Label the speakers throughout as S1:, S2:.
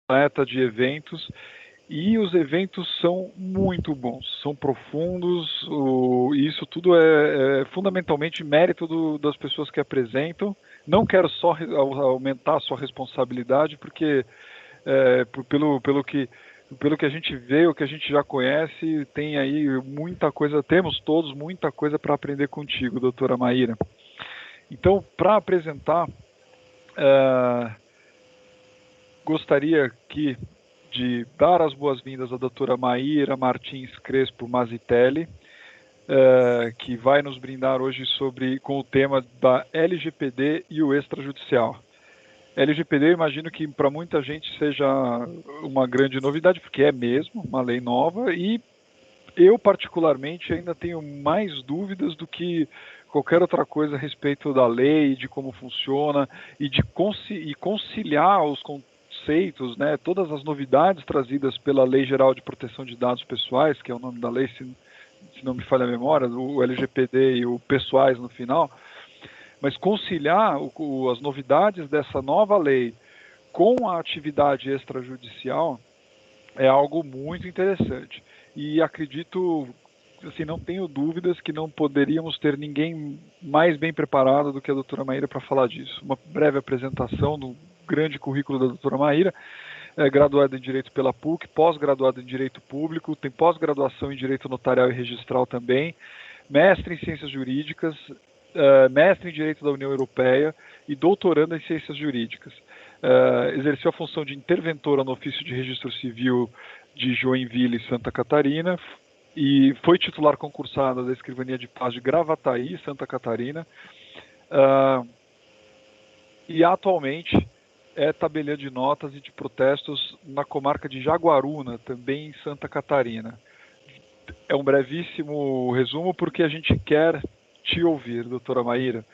S1: completa de eventos, e os eventos são muito bons, são profundos, e isso tudo é fundamentalmente mérito das pessoas que apresentam. Não quero só aumentar a sua responsabilidade, porque pelo que a gente vê, o que a gente já conhece, tem aí muita coisa, temos todos muita coisa para aprender contigo, doutora Maíra. Então, para apresentar, gostaria de dar as boas-vindas à doutora Maíra Martins Crespo Mazitelli, que vai nos brindar hoje com o tema da LGPD e o extrajudicial. LGPD, eu imagino que para muita gente seja uma grande novidade, porque é mesmo uma lei nova, e eu particularmente ainda tenho mais dúvidas do que qualquer outra coisa a respeito da lei, de como funciona, e de conciliar os conceitos, né, todas as novidades trazidas pela Lei Geral de Proteção de Dados Pessoais, que é o nome da lei, se não me falha a memória, o LGPD e o pessoais no final, mas conciliar as novidades dessa nova lei com a atividade extrajudicial é algo muito interessante. E acredito, assim, não tenho dúvidas que não poderíamos ter ninguém mais bem preparado do que a doutora Maíra para falar disso. Uma breve apresentação do grande currículo da doutora Maíra, graduada em Direito pela PUC, pós-graduada em Direito Público, tem pós-graduação em Direito Notarial e Registral também, mestre em Ciências Jurídicas, mestre em Direito da União Europeia e doutoranda em Ciências Jurídicas. Exerceu a função de interventora no Ofício de Registro Civil de Joinville, Santa Catarina, e foi titular concursada da Escrivania de Paz de Gravataí, Santa Catarina, e atualmente é tabeliã de notas e de protestos na comarca de Jaguaruna, também em Santa Catarina. É um brevíssimo resumo, porque a gente quer te ouvir, doutora Maíra.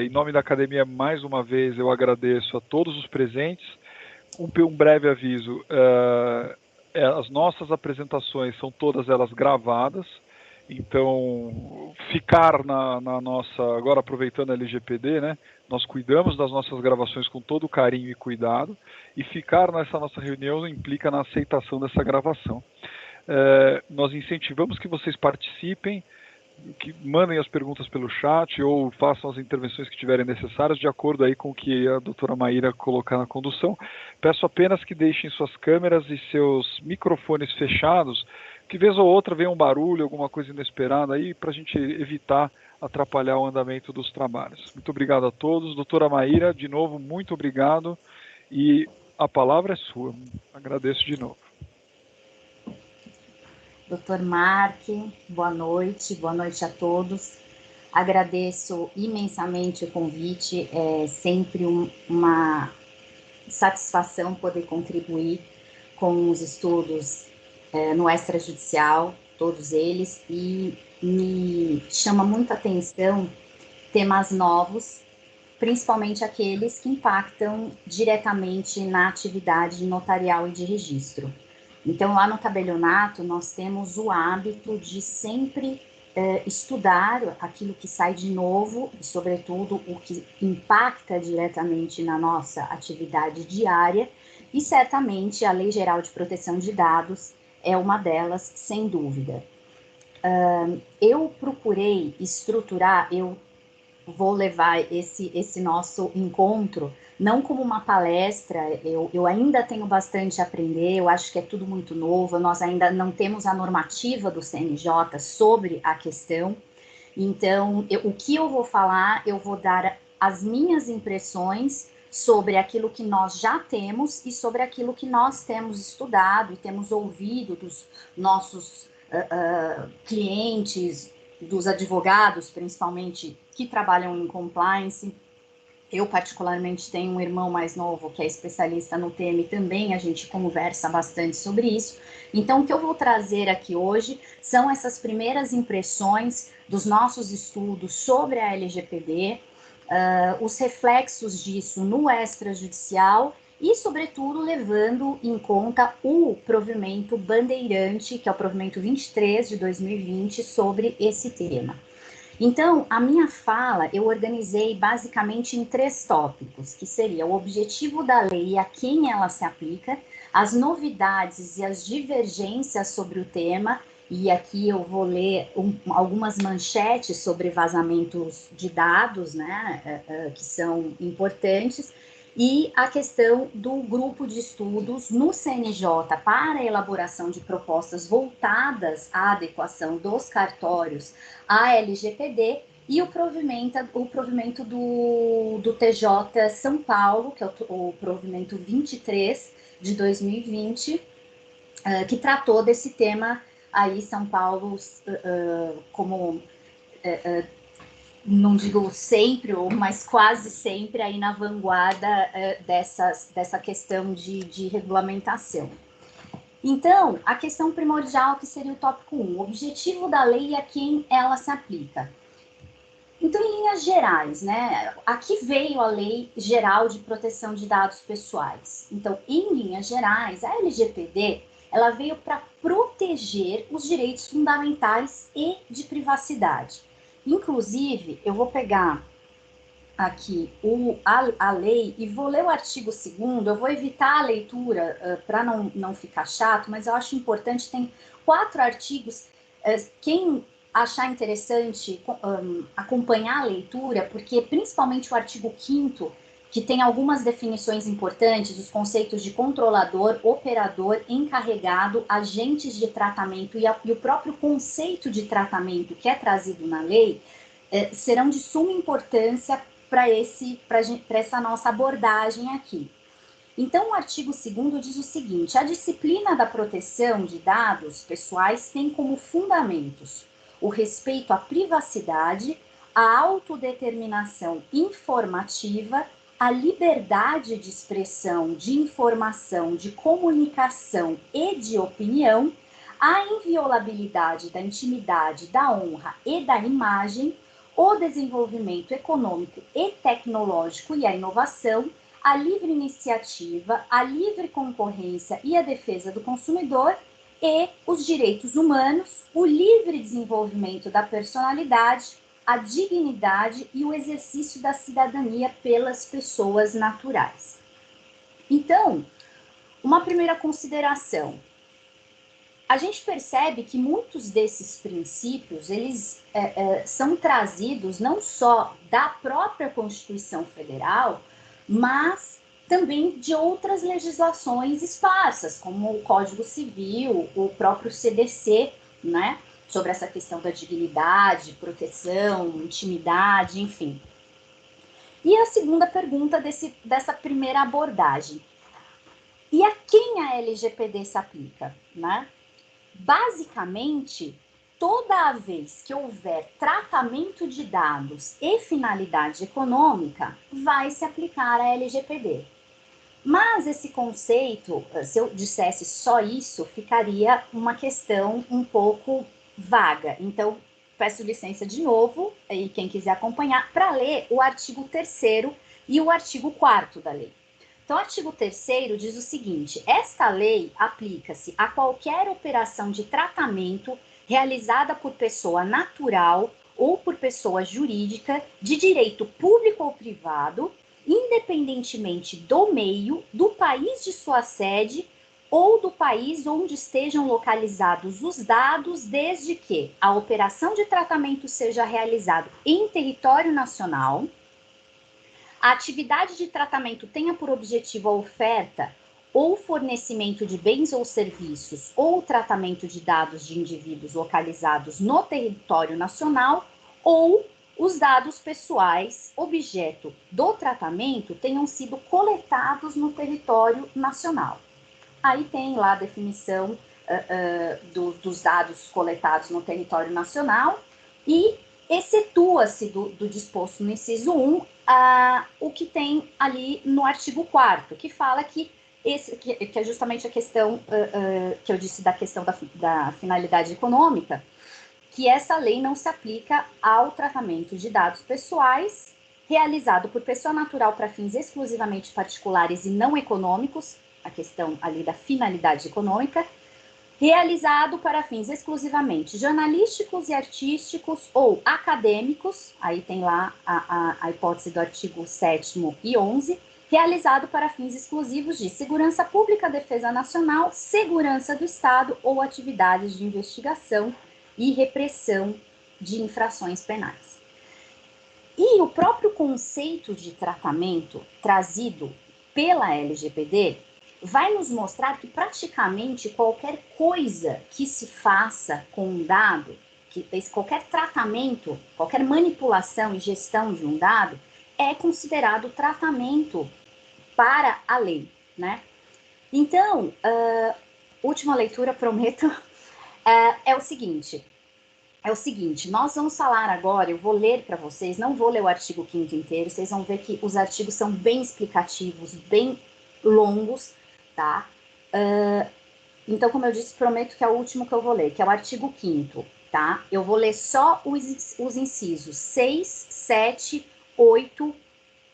S1: Em nome da academia, mais uma vez, eu agradeço a todos os presentes. Um breve aviso, as nossas apresentações são todas elas gravadas, então ficar na nossa, agora aproveitando a LGPD, né, nós cuidamos das nossas gravações com todo carinho e cuidado, e ficar nessa nossa reunião implica na aceitação dessa gravação. Nós incentivamos que vocês participem, que mandem as perguntas pelo chat ou façam as intervenções que tiverem necessárias, de acordo aí com o que a doutora Maíra colocar na condução. Peço apenas que deixem suas câmeras e seus microfones fechados, que vez ou outra venha um barulho, alguma coisa inesperada aí, para a gente evitar atrapalhar o andamento dos trabalhos. Muito obrigado a todos. Doutora Maíra, de novo, muito obrigado, e a palavra é sua. Agradeço de novo.
S2: Dr. Mark, boa noite a todos. Agradeço imensamente o convite, é sempre uma satisfação poder contribuir com os estudos no extrajudicial, todos eles, e me chama muita atenção temas novos, principalmente aqueles que impactam diretamente na atividade notarial e de registro. Então, lá no tabelionato, nós temos o hábito de sempre estudar aquilo que sai de novo e, sobretudo, o que impacta diretamente na nossa atividade diária, e certamente a Lei Geral de Proteção de Dados é uma delas, sem dúvida. Eu procurei estruturar, eu vou levar esse nosso encontro não como uma palestra, eu ainda tenho bastante a aprender, eu acho que é tudo muito novo, nós ainda não temos a normativa do CNJ sobre a questão, então o que eu vou falar, eu vou dar as minhas impressões sobre aquilo que nós já temos e sobre aquilo que nós temos estudado e temos ouvido dos nossos clientes, dos advogados, principalmente, que trabalham em compliance. Eu, particularmente, tenho um irmão mais novo que é especialista no tema e também a gente conversa bastante sobre isso. Então, o que eu vou trazer aqui hoje são essas primeiras impressões dos nossos estudos sobre a LGPD, os reflexos disso no extrajudicial e, sobretudo, levando em conta o provimento bandeirante, que é o provimento 23 de 2020, sobre esse tema. Então, a minha fala eu organizei basicamente em 3 tópicos, que seria o objetivo da lei e a quem ela se aplica, as novidades e as divergências sobre o tema, e aqui eu vou ler algumas manchetes sobre vazamentos de dados, né, que são importantes, e a questão do grupo de estudos no CNJ para a elaboração de propostas voltadas à adequação dos cartórios à LGPD e o provimento do TJ São Paulo, que é o provimento 23 de 2020, que tratou desse tema aí São Paulo como não digo sempre, mas quase sempre aí na vanguarda dessa questão de regulamentação. Então, a questão primordial que seria o tópico 1, o objetivo da lei e a quem ela se aplica. Então, em linhas gerais, né, aqui veio a Lei Geral de Proteção de Dados Pessoais. Então, em linhas gerais, a LGPD, ela veio para proteger os direitos fundamentais e de privacidade. Inclusive, eu vou pegar aqui a lei e vou ler o artigo 2º, eu vou evitar a leitura para não ficar chato, mas eu acho importante, tem 4 artigos, quem achar interessante acompanhar a leitura, porque principalmente o artigo 5º, que tem algumas definições importantes, os conceitos de controlador, operador, encarregado, agentes de tratamento e o próprio conceito de tratamento que é trazido na lei, serão de suma importância para essa nossa abordagem aqui. Então, o artigo 2º diz o seguinte: a disciplina da proteção de dados pessoais tem como fundamentos o respeito à privacidade, a autodeterminação informativa, a liberdade de expressão, de informação, de comunicação e de opinião, a inviolabilidade da intimidade, da honra e da imagem, o desenvolvimento econômico e tecnológico e a inovação, a livre iniciativa, a livre concorrência e a defesa do consumidor e os direitos humanos, o livre desenvolvimento da personalidade, a dignidade e o exercício da cidadania pelas pessoas naturais. Então, uma primeira consideração. A gente percebe que muitos desses princípios, eles são trazidos não só da própria Constituição Federal, mas também de outras legislações esparsas, como o Código Civil, o próprio CDC, né, sobre essa questão da dignidade, proteção, intimidade, enfim. E a segunda pergunta dessa primeira abordagem. E a quem a LGPD se aplica, né? Basicamente, toda vez que houver tratamento de dados e finalidade econômica, vai se aplicar a LGPD. Mas esse conceito, se eu dissesse só isso, ficaria uma questão um pouco vaga. Então, peço licença de novo, e quem quiser acompanhar, para ler o artigo 3º e o artigo 4º da lei. Então, o artigo 3º diz o seguinte: esta lei aplica-se a qualquer operação de tratamento realizada por pessoa natural ou por pessoa jurídica de direito público ou privado, independentemente do meio, do país de sua sede ou do país onde estejam localizados os dados, desde que a operação de tratamento seja realizada em território nacional, a atividade de tratamento tenha por objetivo a oferta ou fornecimento de bens ou serviços ou tratamento de dados de indivíduos localizados no território nacional, ou os dados pessoais objeto do tratamento tenham sido coletados no território nacional. Aí tem lá a definição dos dados coletados no território nacional e excetua-se do disposto no inciso 1 o que tem ali no artigo 4º, que fala que é justamente a questão que eu disse da questão da finalidade econômica, que essa lei não se aplica ao tratamento de dados pessoais realizado por pessoa natural para fins exclusivamente particulares e não econômicos, a questão ali da finalidade econômica, realizado para fins exclusivamente jornalísticos e artísticos ou acadêmicos, aí tem lá a hipótese do artigo 7º e 11, realizado para fins exclusivos de segurança pública, defesa nacional, segurança do Estado ou atividades de investigação e repressão de infrações penais. E o próprio conceito de tratamento trazido pela LGPD vai nos mostrar que praticamente qualquer coisa que se faça com um dado, qualquer tratamento, qualquer manipulação e gestão de um dado é considerado tratamento para a lei, né? Então, última leitura, prometo, é o seguinte, nós vamos falar agora, eu vou ler para vocês, não vou ler o artigo 5º inteiro, vocês vão ver que os artigos são bem explicativos, bem longos, tá? Então, como eu disse, prometo que é o último que eu vou ler, que é o artigo 5º, tá? Eu vou ler só os incisos 6, 7, 8,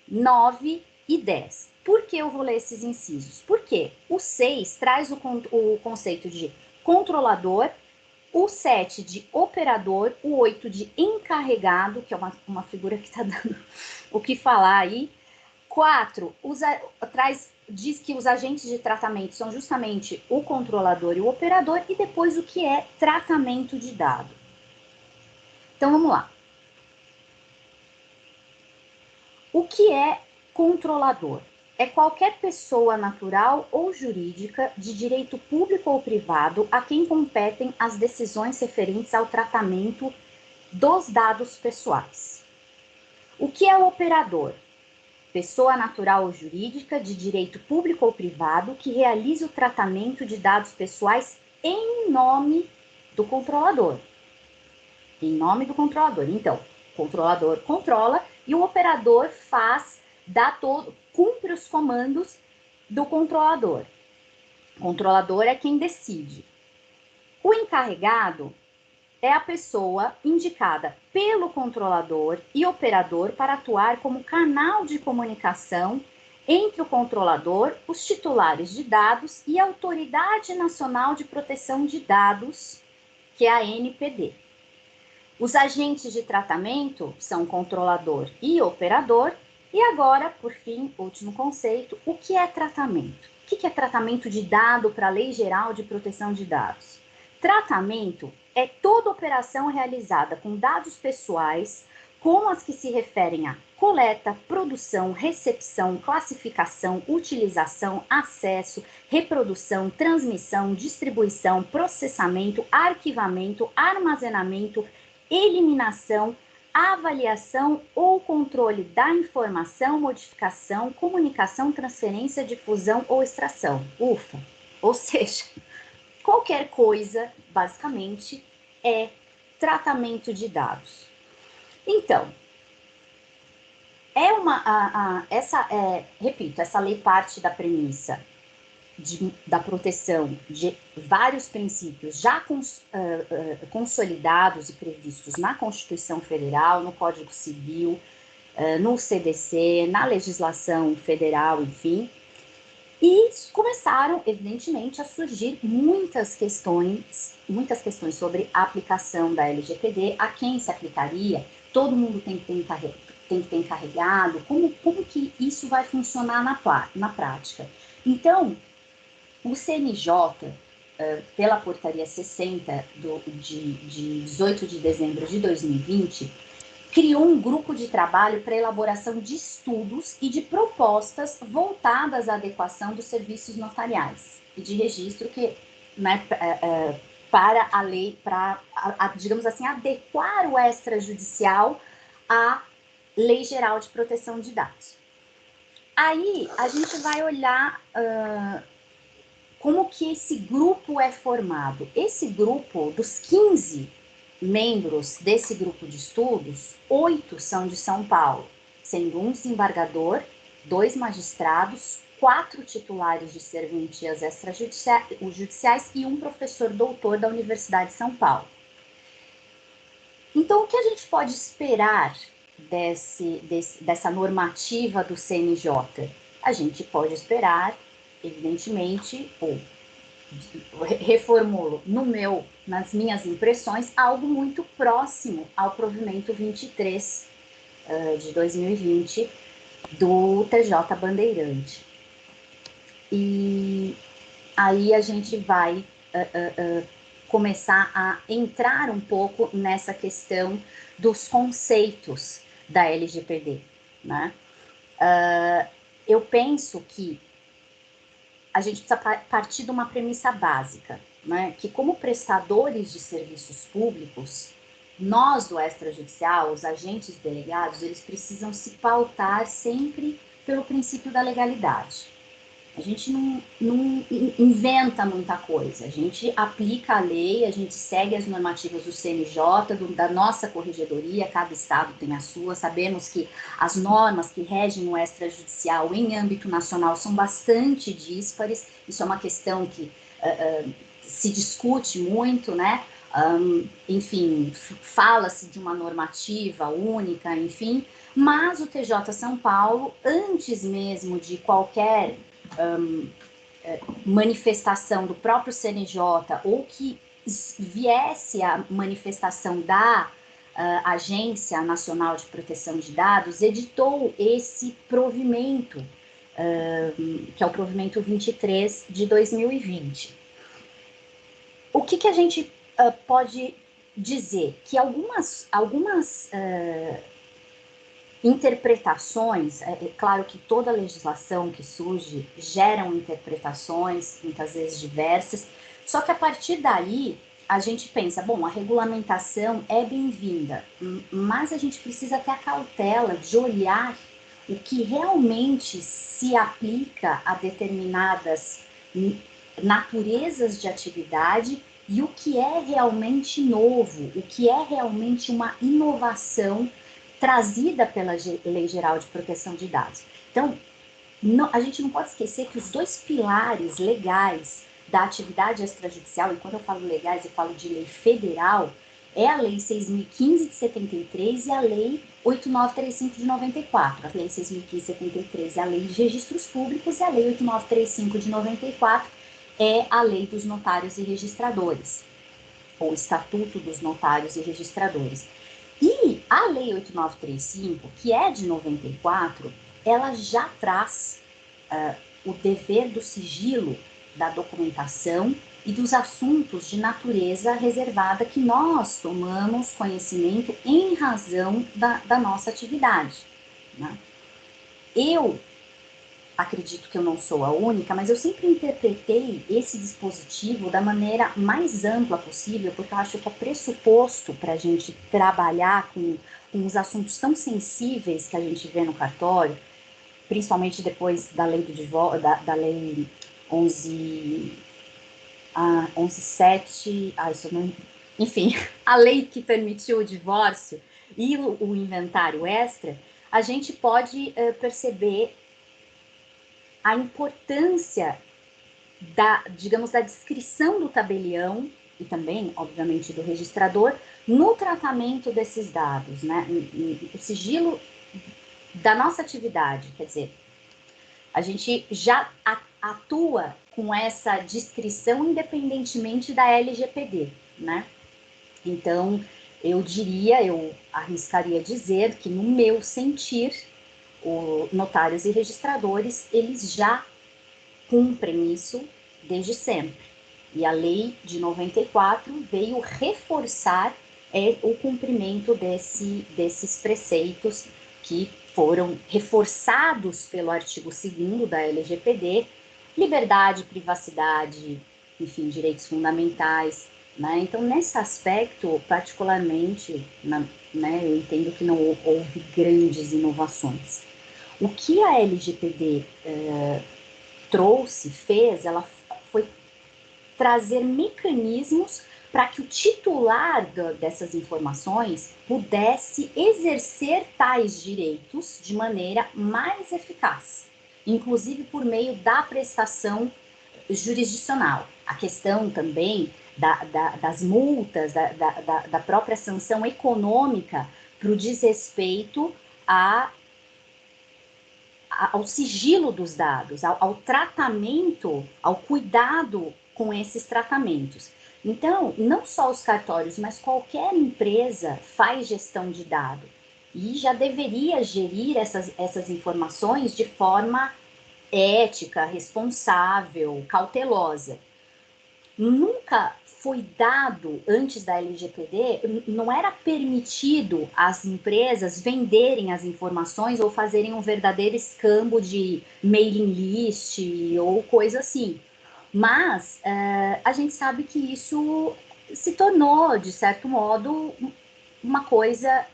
S2: 9 e 10. Por que eu vou ler esses incisos? Porque o 6 traz o conceito de controlador, o 7 de operador, o 8 de encarregado, que é uma figura que está dando o que falar aí. 4 diz que os agentes de tratamento são justamente o controlador e o operador, e depois o que é tratamento de dado. Então vamos lá. O que é controlador? É qualquer pessoa natural ou jurídica de direito público ou privado a quem competem as decisões referentes ao tratamento dos dados pessoais. O que é o operador? Pessoa natural ou jurídica de direito público ou privado que realiza o tratamento de dados pessoais em nome do controlador. Em nome do controlador. Então, o controlador controla e o operador cumpre os comandos do controlador. O controlador é quem decide. O encarregado é a pessoa indicada pelo controlador e operador para atuar como canal de comunicação entre o controlador, os titulares de dados e a Autoridade Nacional de Proteção de Dados, que é a ANPD. Os agentes de tratamento são controlador e operador. E agora, por fim, último conceito, o que é tratamento? O que é tratamento de dado para a Lei Geral de Proteção de Dados? Tratamento é toda operação realizada com dados pessoais, como as que se referem a coleta, produção, recepção, classificação, utilização, acesso, reprodução, transmissão, distribuição, processamento, arquivamento, armazenamento, eliminação, avaliação ou controle da informação, modificação, comunicação, transferência, difusão ou extração. Ufa! Ou seja, qualquer coisa, basicamente, é tratamento de dados. Então, essa lei parte da premissa da proteção de vários princípios já consolidados e previstos na Constituição Federal, no Código Civil, no CDC, na legislação federal, enfim. E começaram, evidentemente, a surgir muitas questões sobre a aplicação da LGPD, a quem se aplicaria, todo mundo tem que ter encarregado, como que isso vai funcionar na prática. Então, o CNJ, pela portaria 60 de 18 de dezembro de 2020, criou um grupo de trabalho para elaboração de estudos e de propostas voltadas à adequação dos serviços notariais e de registro para a lei, digamos assim, adequar o extrajudicial à Lei Geral de Proteção de Dados. Aí a gente vai olhar como que esse grupo é formado. Esse grupo, dos 15 membros desse grupo de estudos, 8 são de São Paulo, sendo um desembargador, 2 magistrados, 4 titulares de serventias extrajudiciais e um professor doutor da Universidade de São Paulo. Então, o que a gente pode esperar dessa normativa do CNJ? A gente pode esperar, evidentemente, ou reformulo, nas minhas impressões, algo muito próximo ao provimento 23 de 2020 do TJ Bandeirante. E aí a gente vai começar a entrar um pouco nessa questão dos conceitos da LGPD, né? Eu penso que a gente precisa partir de uma premissa básica, né? Que como prestadores de serviços públicos, nós do extrajudicial, os agentes delegados, eles precisam se pautar sempre pelo princípio da legalidade. A gente não inventa muita coisa, a gente aplica a lei, a gente segue as normativas do CNJ, da nossa corregedoria, cada estado tem a sua, sabemos que as normas que regem o extrajudicial em âmbito nacional são bastante díspares, isso é uma questão que se discute muito, né? Enfim, fala-se de uma normativa única, enfim, mas o TJ São Paulo, antes mesmo de qualquer manifestação do próprio CNJ ou que viesse a manifestação da Agência Nacional de Proteção de Dados, editou esse provimento, que é o provimento 23 de 2020. O que a gente pode dizer? Que algumas interpretações, é claro que toda legislação que surge geram interpretações, muitas vezes diversas, só que a partir daí a gente pensa, bom, a regulamentação é bem-vinda, mas a gente precisa ter a cautela de olhar o que realmente se aplica a determinadas naturezas de atividade e o que é realmente novo, o que é realmente uma inovação trazida pela Lei Geral de Proteção de Dados. Então, a gente não pode esquecer que os dois pilares legais da atividade extrajudicial, e quando eu falo legais, eu falo de lei federal, é a Lei 6.015 de 73 e a Lei 8.935 de 94. A Lei 6.015 de 73 é a Lei de Registros Públicos e a Lei 8.935 de 94 é a Lei dos Notários e Registradores, ou Estatuto dos Notários e Registradores. E a Lei 8.935, que é de 94, ela já traz o dever do sigilo da documentação e dos assuntos de natureza reservada que nós tomamos conhecimento em razão da nossa atividade, né? Eu acredito que eu não sou a única, mas eu sempre interpretei esse dispositivo da maneira mais ampla possível, porque eu acho que é pressuposto para a gente trabalhar com os assuntos tão sensíveis que a gente vê no cartório, principalmente depois da lei do divórcio, da lei 11.7, enfim, a lei que permitiu o divórcio e o inventário extra, a gente pode perceber a importância da descrição do tabelião e também, obviamente, do registrador no tratamento desses dados, né? O sigilo da nossa atividade, quer dizer, a gente já atua com essa descrição independentemente da LGPD, né? Então, eu arriscaria dizer que, no meu sentir, os notários e registradores, eles já cumprem isso desde sempre. E a lei de 94 veio reforçar o cumprimento desses preceitos que foram reforçados pelo artigo 2º da LGPD, liberdade, privacidade, enfim, direitos fundamentais, né? Então, nesse aspecto, particularmente, né, eu entendo que não houve grandes inovações. O que a LGPD ela foi trazer mecanismos para que o titular dessas informações pudesse exercer tais direitos de maneira mais eficaz, inclusive por meio da prestação jurisdicional. A questão também das multas, da própria sanção econômica para o desrespeito ao sigilo dos dados, ao tratamento, ao cuidado com esses tratamentos. Então, não só os cartórios, mas qualquer empresa faz gestão de dado e já deveria gerir essas informações de forma ética, responsável, cautelosa. Nunca foi dado, antes da LGPD, não era permitido às empresas venderem as informações ou fazerem um verdadeiro escambo de mailing list ou coisa assim. Mas a gente sabe que isso se tornou, de certo modo, uma coisa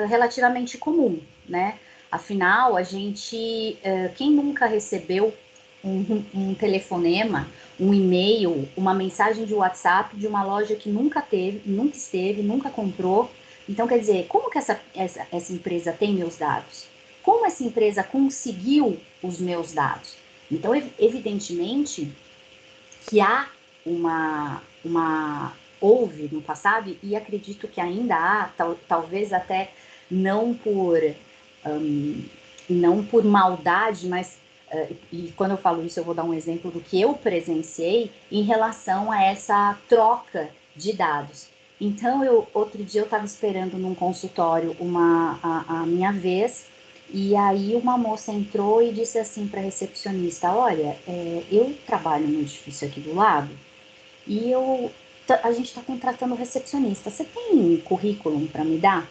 S2: relativamente comum, né? Afinal, quem nunca recebeu um telefonema, um e-mail, uma mensagem de WhatsApp de uma loja que nunca esteve, nunca comprou? Então, quer dizer, como que essa empresa tem meus dados? Como essa empresa conseguiu os meus dados? Então, evidentemente que há houve no passado, e acredito que ainda há, talvez até não não por maldade, mas e quando eu falo isso eu vou dar um exemplo do que eu presenciei em relação a essa troca de dados. Então, outro dia eu estava esperando num consultório a minha vez, e aí uma moça entrou e disse assim para a recepcionista: olha, eu trabalho no edifício aqui do lado e a gente está contratando recepcionista. Você tem currículo para me dar?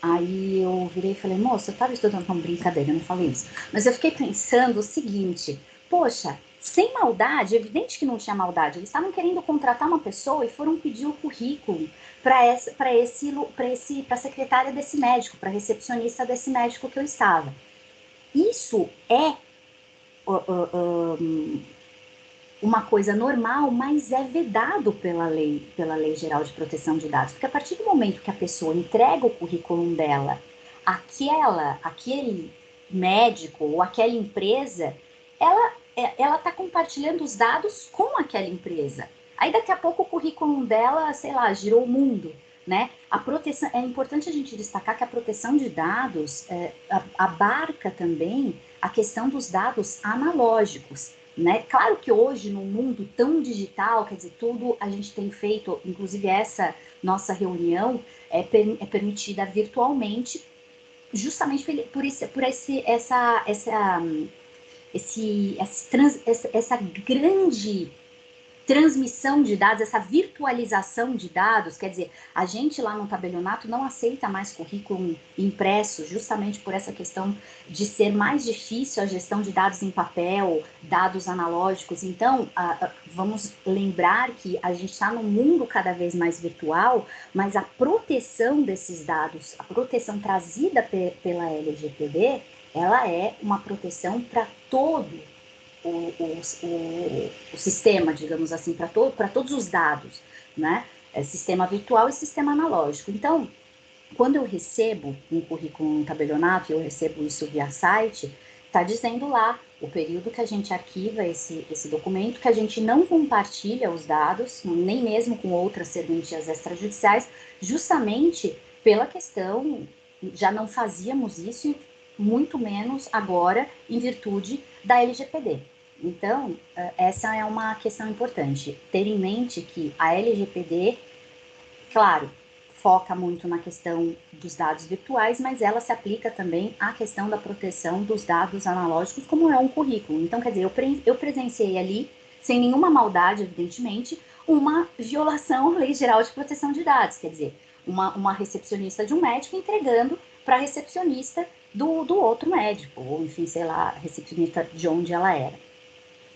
S2: Aí eu virei e falei: moça, eu estava estudando com brincadeira, eu não falei isso. Mas eu fiquei pensando o seguinte: poxa, sem maldade, evidente que não tinha maldade. Eles estavam querendo contratar uma pessoa e foram pedir o currículo para a secretária desse médico, para a recepcionista desse médico que eu estava. Isso é uma coisa normal, mas é vedado pela Lei Geral de Proteção de Dados, porque a partir do momento que a pessoa entrega o currículo dela aquele médico ou aquela empresa, ela está compartilhando os dados com aquela empresa. Aí daqui a pouco o currículo dela, sei lá, girou o mundo, né? A proteção, é importante a gente destacar que a proteção de dados abarca também a questão dos dados analógicos, né? Claro que hoje, num mundo tão digital, quer dizer, tudo a gente tem feito, inclusive essa nossa reunião é permitida virtualmente, justamente essa grande transmissão de dados, essa virtualização de dados. Quer dizer, a gente lá no tabelionato não aceita mais currículo impresso, justamente por essa questão de ser mais difícil a gestão de dados em papel, dados analógicos. Então, vamos lembrar que a gente está num mundo cada vez mais virtual, mas a proteção desses dados, a proteção trazida pela LGPD, ela é uma proteção para todo o sistema, digamos assim, para todos os dados, né? Sistema virtual e sistema analógico. Então, quando eu recebo um currículo no tabelionato, eu recebo isso via site, está dizendo lá o período que a gente arquiva esse documento, que a gente não compartilha os dados, nem mesmo com outras serventias extrajudiciais, justamente pela questão, já não fazíamos isso, muito menos agora, em virtude da LGPD. Então, essa é uma questão importante. Ter em mente que a LGPD, claro, foca muito na questão dos dados virtuais, mas ela se aplica também à questão da proteção dos dados analógicos, como é um currículo. Então, quer dizer, eu presenciei ali, sem nenhuma maldade, evidentemente, uma violação à Lei Geral de Proteção de Dados. Quer dizer, uma recepcionista de um médico entregando para a recepcionista do outro médico, ou enfim, sei lá, recepcionista de onde ela era.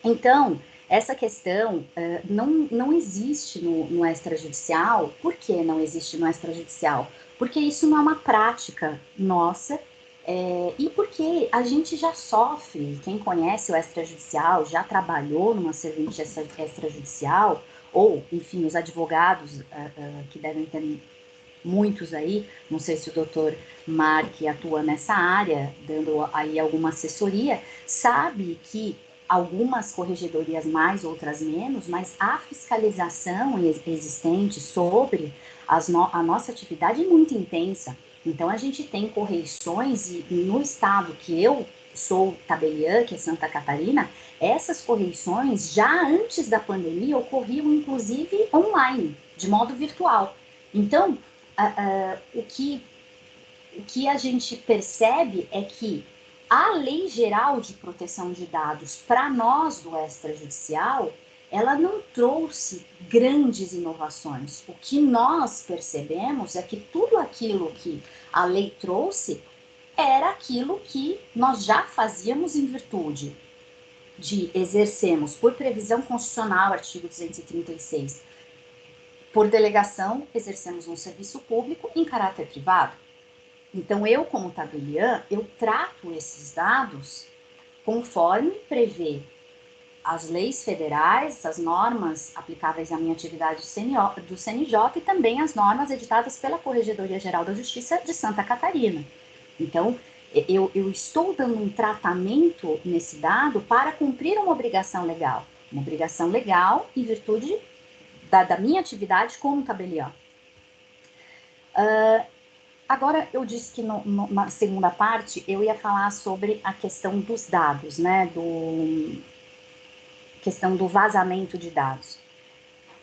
S2: Então, essa questão não existe no extrajudicial. Por que não existe no extrajudicial? Porque isso não é uma prática nossa, e porque a gente já sofre, quem conhece o extrajudicial, já trabalhou numa serventia extrajudicial, ou, enfim, os advogados que devem ter muitos aí, não sei se o doutor Mark atua nessa área, dando aí alguma assessoria, sabe que algumas corregedorias mais, outras menos, mas a fiscalização existente sobre a nossa atividade é muito intensa. Então, a gente tem correições, e no estado que eu sou tabeliã, que é Santa Catarina, essas correições, já antes da pandemia, ocorriam inclusive online, de modo virtual. Então, o que a gente percebe é que a Lei Geral de Proteção de Dados, para nós do extrajudicial, ela não trouxe grandes inovações. O que nós percebemos é que tudo aquilo que a lei trouxe era aquilo que nós já fazíamos em virtude de exercermos, por previsão constitucional, artigo 236, por delegação, exercemos um serviço público em caráter privado. Então, eu, como tabeliã, eu trato esses dados conforme prevê as leis federais, as normas aplicáveis à minha atividade do CNJ e também as normas editadas pela Corregedoria Geral da Justiça de Santa Catarina. Então, eu estou dando um tratamento nesse dado para cumprir uma obrigação legal em virtude da minha atividade como tabeliã. Agora, eu disse que na segunda parte eu ia falar sobre a questão dos dados, né, questão do vazamento de dados.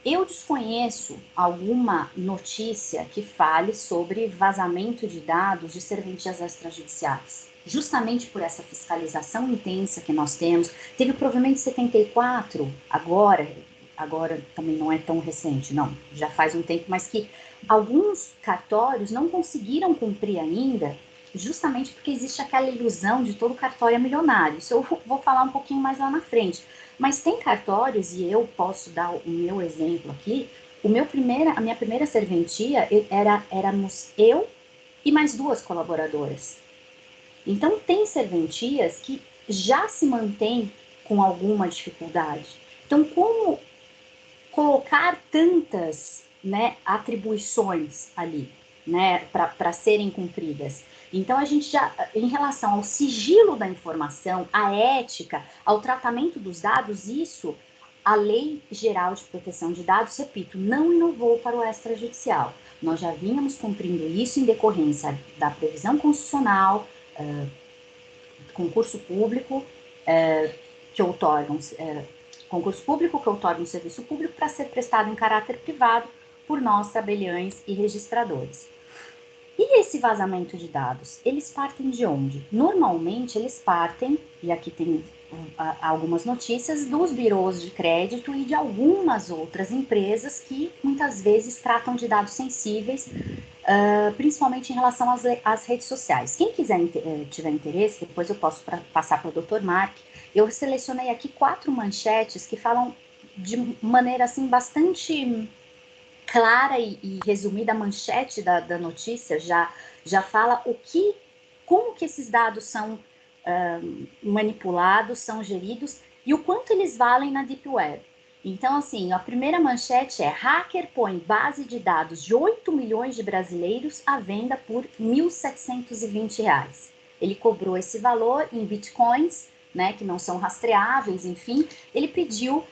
S2: Eu desconheço alguma notícia que fale sobre vazamento de dados de serventias extrajudiciais. Justamente por essa fiscalização intensa que nós temos. Teve o provimento 74, agora também não é tão recente, não, já faz um tempo, mas que alguns cartórios não conseguiram cumprir ainda, justamente porque existe aquela ilusão de todo cartório é milionário. Isso eu vou falar um pouquinho mais lá na frente. Mas tem cartórios, e eu posso dar o meu exemplo aqui, a minha primeira serventia éramos eu e mais 2 colaboradoras. Então, tem serventias que já se mantêm com alguma dificuldade. Então, como colocar tantas, né, atribuições ali, né, para serem cumpridas? Então, a gente já, em relação ao sigilo da informação, à ética, ao tratamento dos dados, isso, a Lei Geral de Proteção de Dados, repito, não inovou para o extrajudicial. Nós já vínhamos cumprindo isso em decorrência da previsão constitucional, concurso público, que outorgam um serviço público para ser prestado em caráter privado por nós, tabeliães e registradores. E esse vazamento de dados, eles partem de onde? Normalmente eles partem, e aqui tem algumas notícias, dos birôs de crédito e de algumas outras empresas que muitas vezes tratam de dados sensíveis, principalmente em relação às redes sociais. Quem tiver interesse, depois eu posso passar para o Dr. Mark. Eu selecionei aqui 4 manchetes que falam de maneira assim bastante clara e resumida. A manchete da notícia já fala como que esses dados são manipulados, são geridos e o quanto eles valem na Deep Web. Então, assim, a primeira manchete é: hacker põe base de dados de 8 milhões de brasileiros à venda por R$ 1.720. Ele cobrou esse valor em bitcoins, né, que não são rastreáveis, enfim. Ele pediu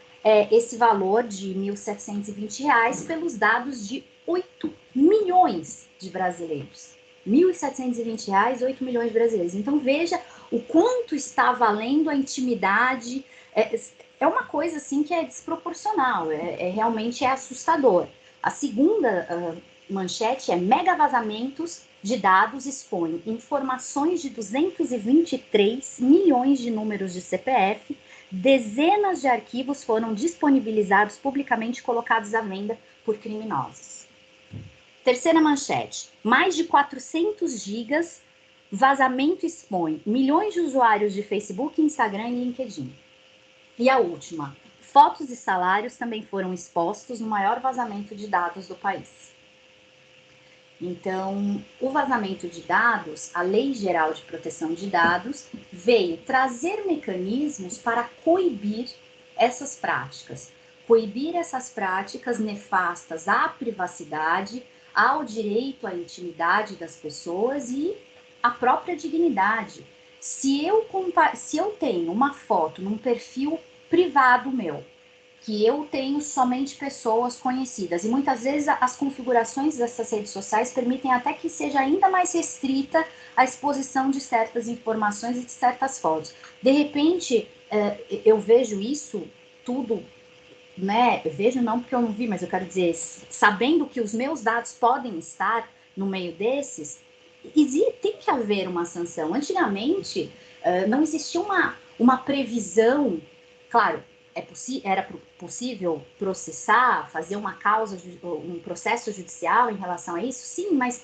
S2: esse valor de R$ 1.720 pelos dados de 8 milhões de brasileiros. R$ 1.720, 8 milhões de brasileiros. Então, veja o quanto está valendo a intimidade. É uma coisa assim que é desproporcional, realmente assustador. A segunda manchete é: mega vazamentos de dados expõem informações de 223 milhões de números de CPF, dezenas de arquivos foram disponibilizados publicamente e colocados à venda por criminosos. Terceira manchete: mais de 400 gigas, vazamento expõe milhões de usuários de Facebook, Instagram e LinkedIn. E a última: fotos e salários também foram expostos no maior vazamento de dados do país. Então, o vazamento de dados, a Lei Geral de Proteção de Dados, veio trazer mecanismos para coibir essas práticas nefastas à privacidade, ao direito à intimidade das pessoas e à própria dignidade. Se eu tenho uma foto num perfil privado meu, que eu tenho somente pessoas conhecidas. E muitas vezes as configurações dessas redes sociais permitem até que seja ainda mais restrita a exposição de certas informações e de certas fotos. De repente, eu vejo isso tudo, né? Eu vejo não porque eu não vi, mas eu quero dizer, sabendo que os meus dados podem estar no meio desses, tem que haver uma sanção. Antigamente, não existia uma previsão, claro, era possível processar, fazer uma causa, um processo judicial em relação a isso? Sim, mas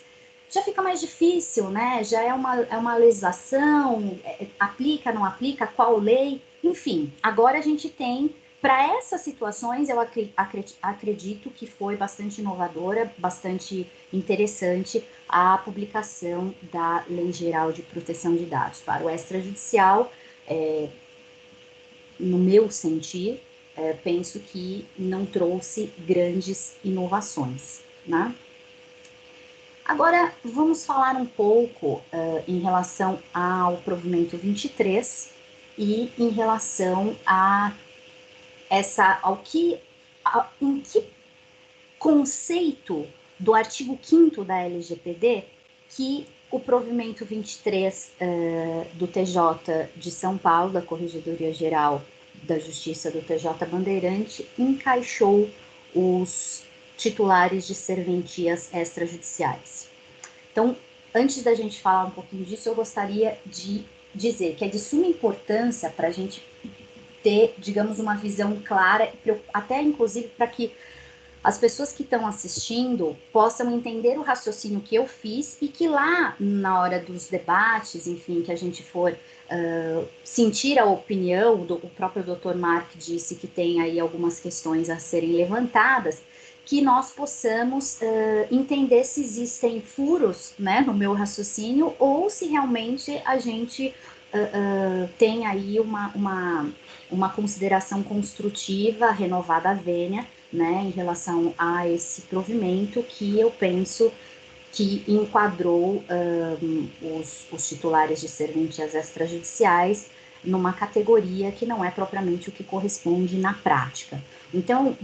S2: já fica mais difícil, né? Já é uma legislação, aplica, não aplica, qual lei? Enfim, agora a gente tem, para essas situações, eu acredito que foi bastante inovadora, bastante interessante a publicação da Lei Geral de Proteção de Dados. Para o extrajudicial, no meu sentir, penso que não trouxe grandes inovações, né? Agora, vamos falar um pouco em relação ao provimento 23 e em relação a em que conceito do artigo 5º da LGPD que o provimento 23 do TJ de São Paulo, da Corregedoria Geral da Justiça do TJ Bandeirante, encaixou os titulares de serventias extrajudiciais. Então, antes da gente falar um pouquinho disso, eu gostaria de dizer que é de suma importância para a gente ter, digamos, uma visão clara, até inclusive para que as pessoas que estão assistindo possam entender o raciocínio que eu fiz e que lá, na hora dos debates, enfim, que a gente for sentir a opinião, o próprio Dr. Mark disse que tem aí algumas questões a serem levantadas, que nós possamos entender se existem furos, né, no meu raciocínio ou se realmente a gente tem aí uma consideração construtiva, renovada à vênia, né, em relação a esse provimento que eu penso que enquadrou os titulares de serventias extrajudiciais numa categoria que não é propriamente o que corresponde na prática. Então,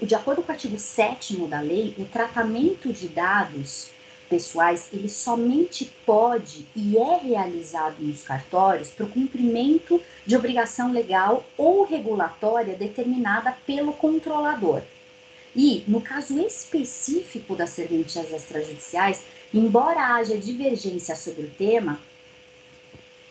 S2: de acordo com o artigo 7º da lei, o tratamento de dados pessoais, ele somente pode e é realizado nos cartórios para o cumprimento de obrigação legal ou regulatória determinada pelo controlador. E, no caso específico das serventias extrajudiciais, embora haja divergência sobre o tema,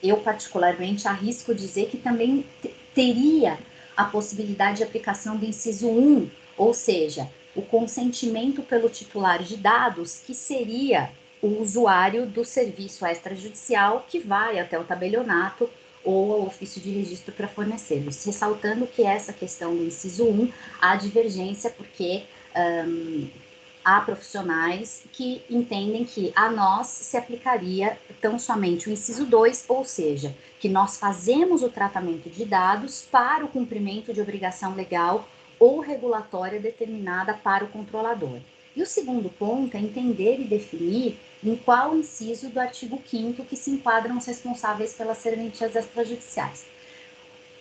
S2: eu particularmente arrisco dizer que também teria a possibilidade de aplicação do inciso 1, ou seja, o consentimento pelo titular de dados, que seria o usuário do serviço extrajudicial que vai até o tabelionato ou ao ofício de registro para fornecê-los. Ressaltando que essa questão do inciso 1, há divergência porque há profissionais que entendem que a nós se aplicaria tão somente o inciso 2, ou seja, que nós fazemos o tratamento de dados para o cumprimento de obrigação legal ou regulatória determinada para o controlador. E o segundo ponto é entender e definir em qual inciso do artigo 5º que se enquadram os responsáveis pelas serventias extrajudiciais.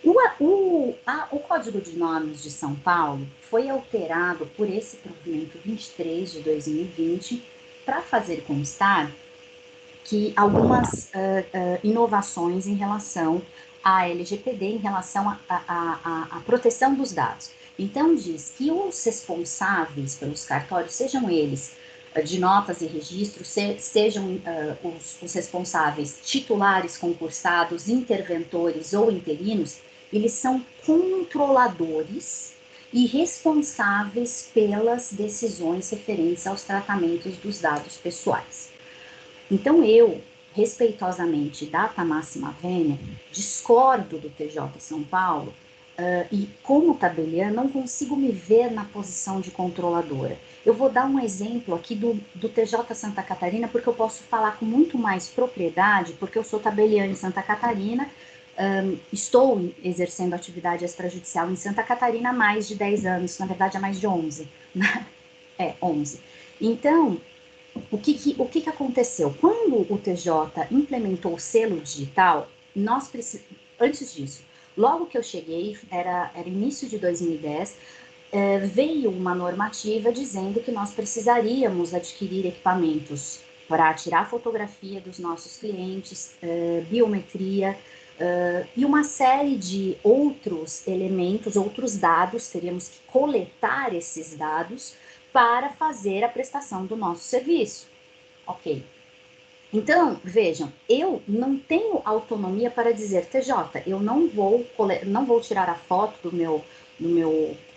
S2: O Código de Normas de São Paulo foi alterado por esse provimento 23 de 2020 para fazer constar que algumas inovações em relação à LGPD, em relação à proteção dos dados. Então, diz que os responsáveis pelos cartórios, sejam eles de notas e registros, sejam os responsáveis titulares concursados, interventores ou interinos, eles são controladores e responsáveis pelas decisões referentes aos tratamentos dos dados pessoais. Então, eu, respeitosamente, data máxima vênia, discordo do TJ São Paulo e, como tabeliã, não consigo me ver na posição de controladora. Eu vou dar um exemplo aqui do TJ Santa Catarina, porque eu posso falar com muito mais propriedade, porque eu sou tabeliã em Santa Catarina, estou exercendo atividade extrajudicial em Santa Catarina há mais de 10 anos, na verdade há mais de 11, né? 11. Então, o que aconteceu? Quando o TJ implementou o selo digital, antes disso, Logo que eu cheguei, era início de 2010, veio uma normativa dizendo que nós precisaríamos adquirir equipamentos para tirar fotografia dos nossos clientes, biometria, e uma série de outros elementos, outros dados, teríamos que coletar esses dados para fazer a prestação do nosso serviço. Ok. Então, vejam, eu não tenho autonomia para dizer, TJ, eu não vou tirar a foto do meu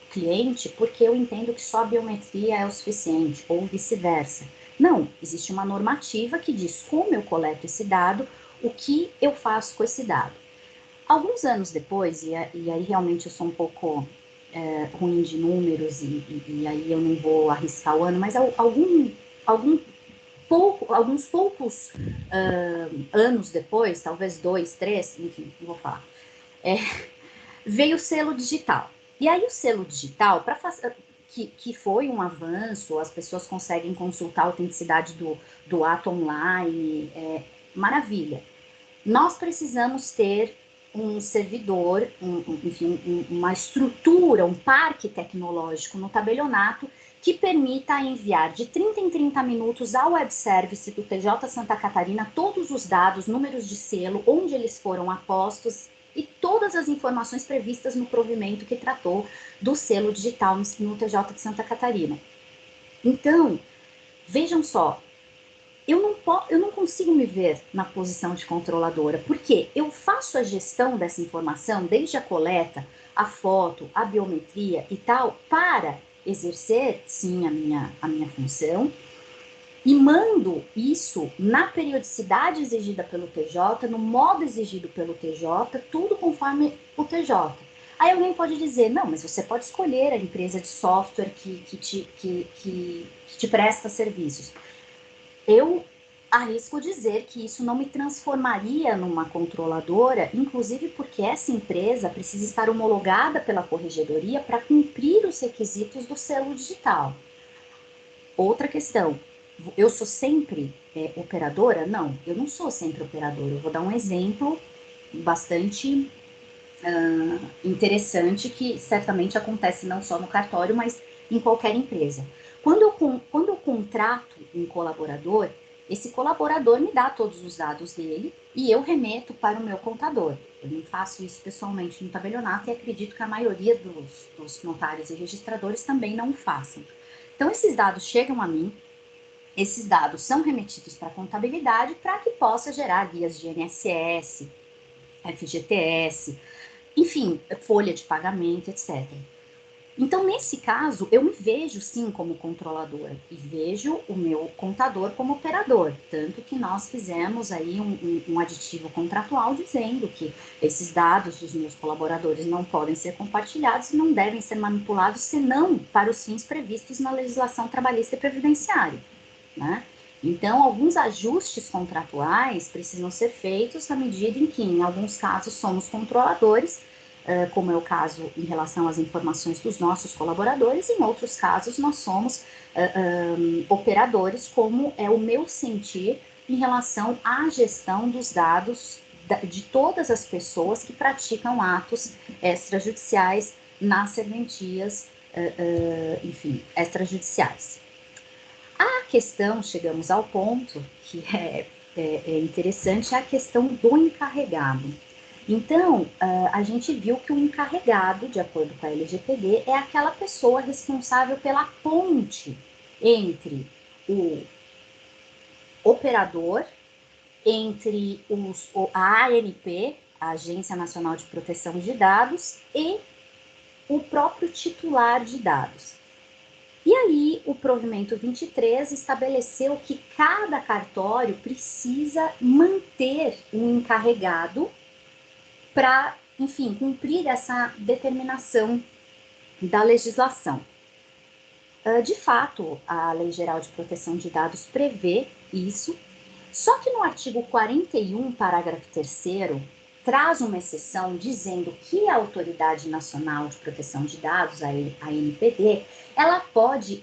S2: cliente porque eu entendo que só a biometria é o suficiente, ou vice-versa. Não, existe uma normativa que diz como eu coleto esse dado, o que eu faço com esse dado. Alguns anos depois, e aí realmente eu sou um pouco ruim de números, e aí eu não vou arriscar o ano, mas alguns poucos anos depois, talvez 2, 3, enfim, não vou falar, veio o selo digital. E aí o selo digital, que foi um avanço, as pessoas conseguem consultar a autenticidade do ato online, maravilha. Nós precisamos ter um servidor, enfim, uma estrutura, um parque tecnológico no tabelionato que permita enviar de 30 em 30 minutos ao web service do TJ Santa Catarina todos os dados, números de selo, onde eles foram apostos e todas as informações previstas no provimento que tratou do selo digital no TJ de Santa Catarina. Então, vejam só, eu não consigo me ver na posição de controladora, porque eu faço a gestão dessa informação, desde a coleta, a foto, a biometria e tal, para exercer, sim, a minha função, e mando isso na periodicidade exigida pelo TJ, no modo exigido pelo TJ, tudo conforme o TJ. Aí alguém pode dizer, não, mas você pode escolher a empresa de software que te presta serviços. Eu arrisco dizer que isso não me transformaria numa controladora, inclusive porque essa empresa precisa estar homologada pela corregedoria para cumprir os requisitos do selo digital. Outra questão, eu sou sempre operadora? Não, eu não sou sempre operadora. Eu vou dar um exemplo bastante interessante que certamente acontece não só no cartório, mas em qualquer empresa. Quando eu contrato um colaborador, esse colaborador me dá todos os dados dele e eu remeto para o meu contador. Eu não faço isso pessoalmente no tabelionato e acredito que a maioria dos notários e registradores também não o façam. Então, esses dados chegam a mim, esses dados são remetidos para a contabilidade para que possa gerar guias de INSS, FGTS, enfim, folha de pagamento, etc. Então, nesse caso, eu me vejo sim como controladora e vejo o meu contador como operador, tanto que nós fizemos aí um aditivo contratual dizendo que esses dados dos meus colaboradores não podem ser compartilhados e não devem ser manipulados, senão para os fins previstos na legislação trabalhista e previdenciária, né? Então, alguns ajustes contratuais precisam ser feitos na medida em que, em alguns casos, somos controladores, como é o caso em relação às informações dos nossos colaboradores, em outros casos nós somos operadores, como é o meu sentir em relação à gestão dos dados de todas as pessoas que praticam atos extrajudiciais nas serventias, enfim, extrajudiciais. A questão, chegamos ao ponto que é interessante, é a questão do encarregado. Então, a gente viu que o encarregado, de acordo com a LGPD, é aquela pessoa responsável pela ponte entre o operador, entre a ANP, a Agência Nacional de Proteção de Dados, e o próprio titular de dados. E aí, o provimento 23 estabeleceu que cada cartório precisa manter um encarregado para, enfim, cumprir essa determinação da legislação. De fato, a Lei Geral de Proteção de Dados prevê isso, só que no artigo 41, parágrafo 3º, traz uma exceção dizendo que a Autoridade Nacional de Proteção de Dados, a ANPD, ela pode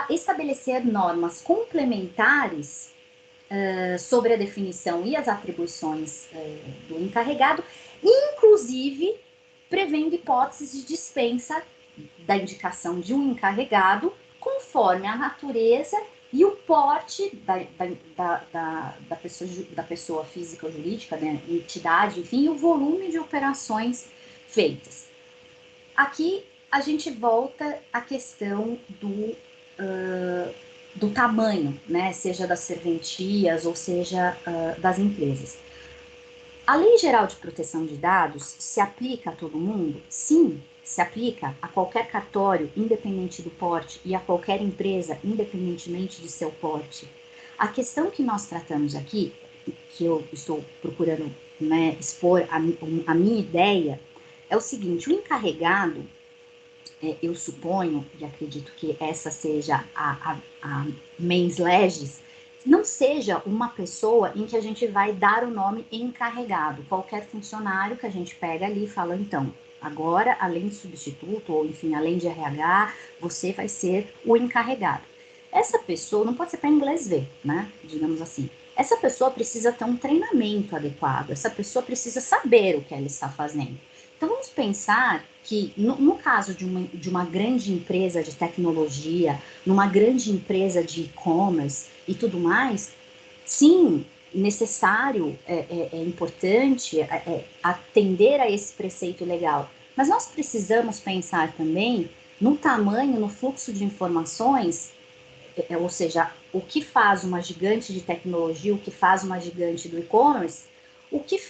S2: estabelecer normas complementares sobre a definição e as atribuições do encarregado, inclusive prevendo hipóteses de dispensa da indicação de um encarregado, conforme a natureza e o porte da pessoa física ou jurídica, né, entidade, enfim, e o volume de operações feitas. Aqui a gente volta à questão do tamanho, né, seja das serventias ou seja das empresas. A Lei Geral de Proteção de Dados se aplica a todo mundo? Sim, se aplica a qualquer cartório, independente do porte, e a qualquer empresa, independentemente de seu porte. A questão que nós tratamos aqui, que eu estou procurando, né, expor a minha ideia, é o seguinte: o encarregado, eu suponho e acredito que essa seja a mens legis, não seja uma pessoa em que a gente vai dar o nome encarregado. Qualquer funcionário que a gente pega ali e fala, então, agora, além de substituto, ou enfim, além de RH, você vai ser o encarregado. Essa pessoa, não pode ser para inglês ver, né? Digamos assim. Essa pessoa precisa ter um treinamento adequado, essa pessoa precisa saber o que ela está fazendo. Então, vamos pensar que, no caso de uma grande empresa de tecnologia, numa grande empresa de e-commerce e tudo mais, sim, necessário, é importante atender a esse preceito legal. Mas nós precisamos pensar também no tamanho, no fluxo de informações, ou seja, o que faz uma gigante de tecnologia, o que faz uma gigante do e-commerce, o que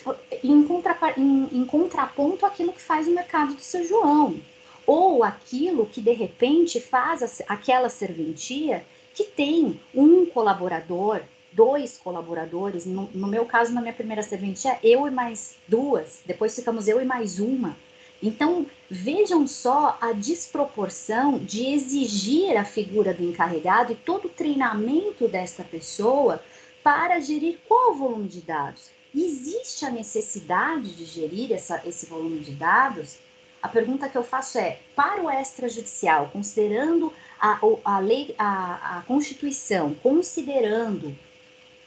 S2: em contraponto àquilo que faz o mercado do São João, ou aquilo que de repente faz aquela serventia que tem um colaborador, 2 colaboradores, no meu caso, na minha primeira serventia, eu e mais 2, depois ficamos eu e mais uma. Então, vejam só a desproporção de exigir a figura do encarregado e todo o treinamento desta pessoa para gerir qual volume de dados. Existe a necessidade de gerir esse volume de dados? A pergunta que eu faço é, para o extrajudicial, considerando a lei, a Constituição, considerando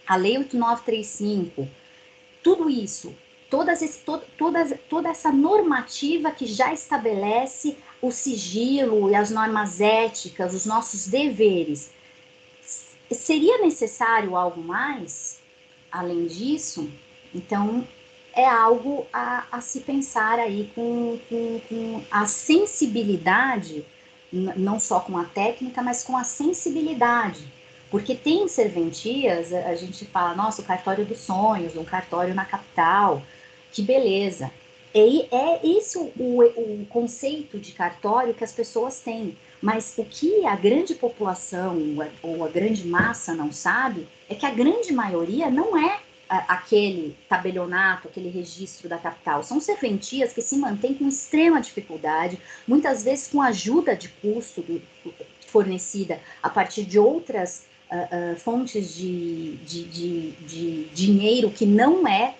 S2: a Lei 8935, tudo isso, toda essa normativa que já estabelece o sigilo e as normas éticas, os nossos deveres, seria necessário algo mais além disso? Então, é algo a se pensar aí com a sensibilidade, não só com a técnica, mas com a sensibilidade. Porque tem serventias, a gente fala, nossa, o cartório dos sonhos, um cartório na capital, que beleza. E é esse o conceito de cartório que as pessoas têm. Mas o que a grande população ou a grande massa não sabe é que a grande maioria não é aquele tabelionato, aquele registro da capital. São serventias que se mantêm com extrema dificuldade, muitas vezes com ajuda de custo fornecida a partir de outras fontes de dinheiro que não é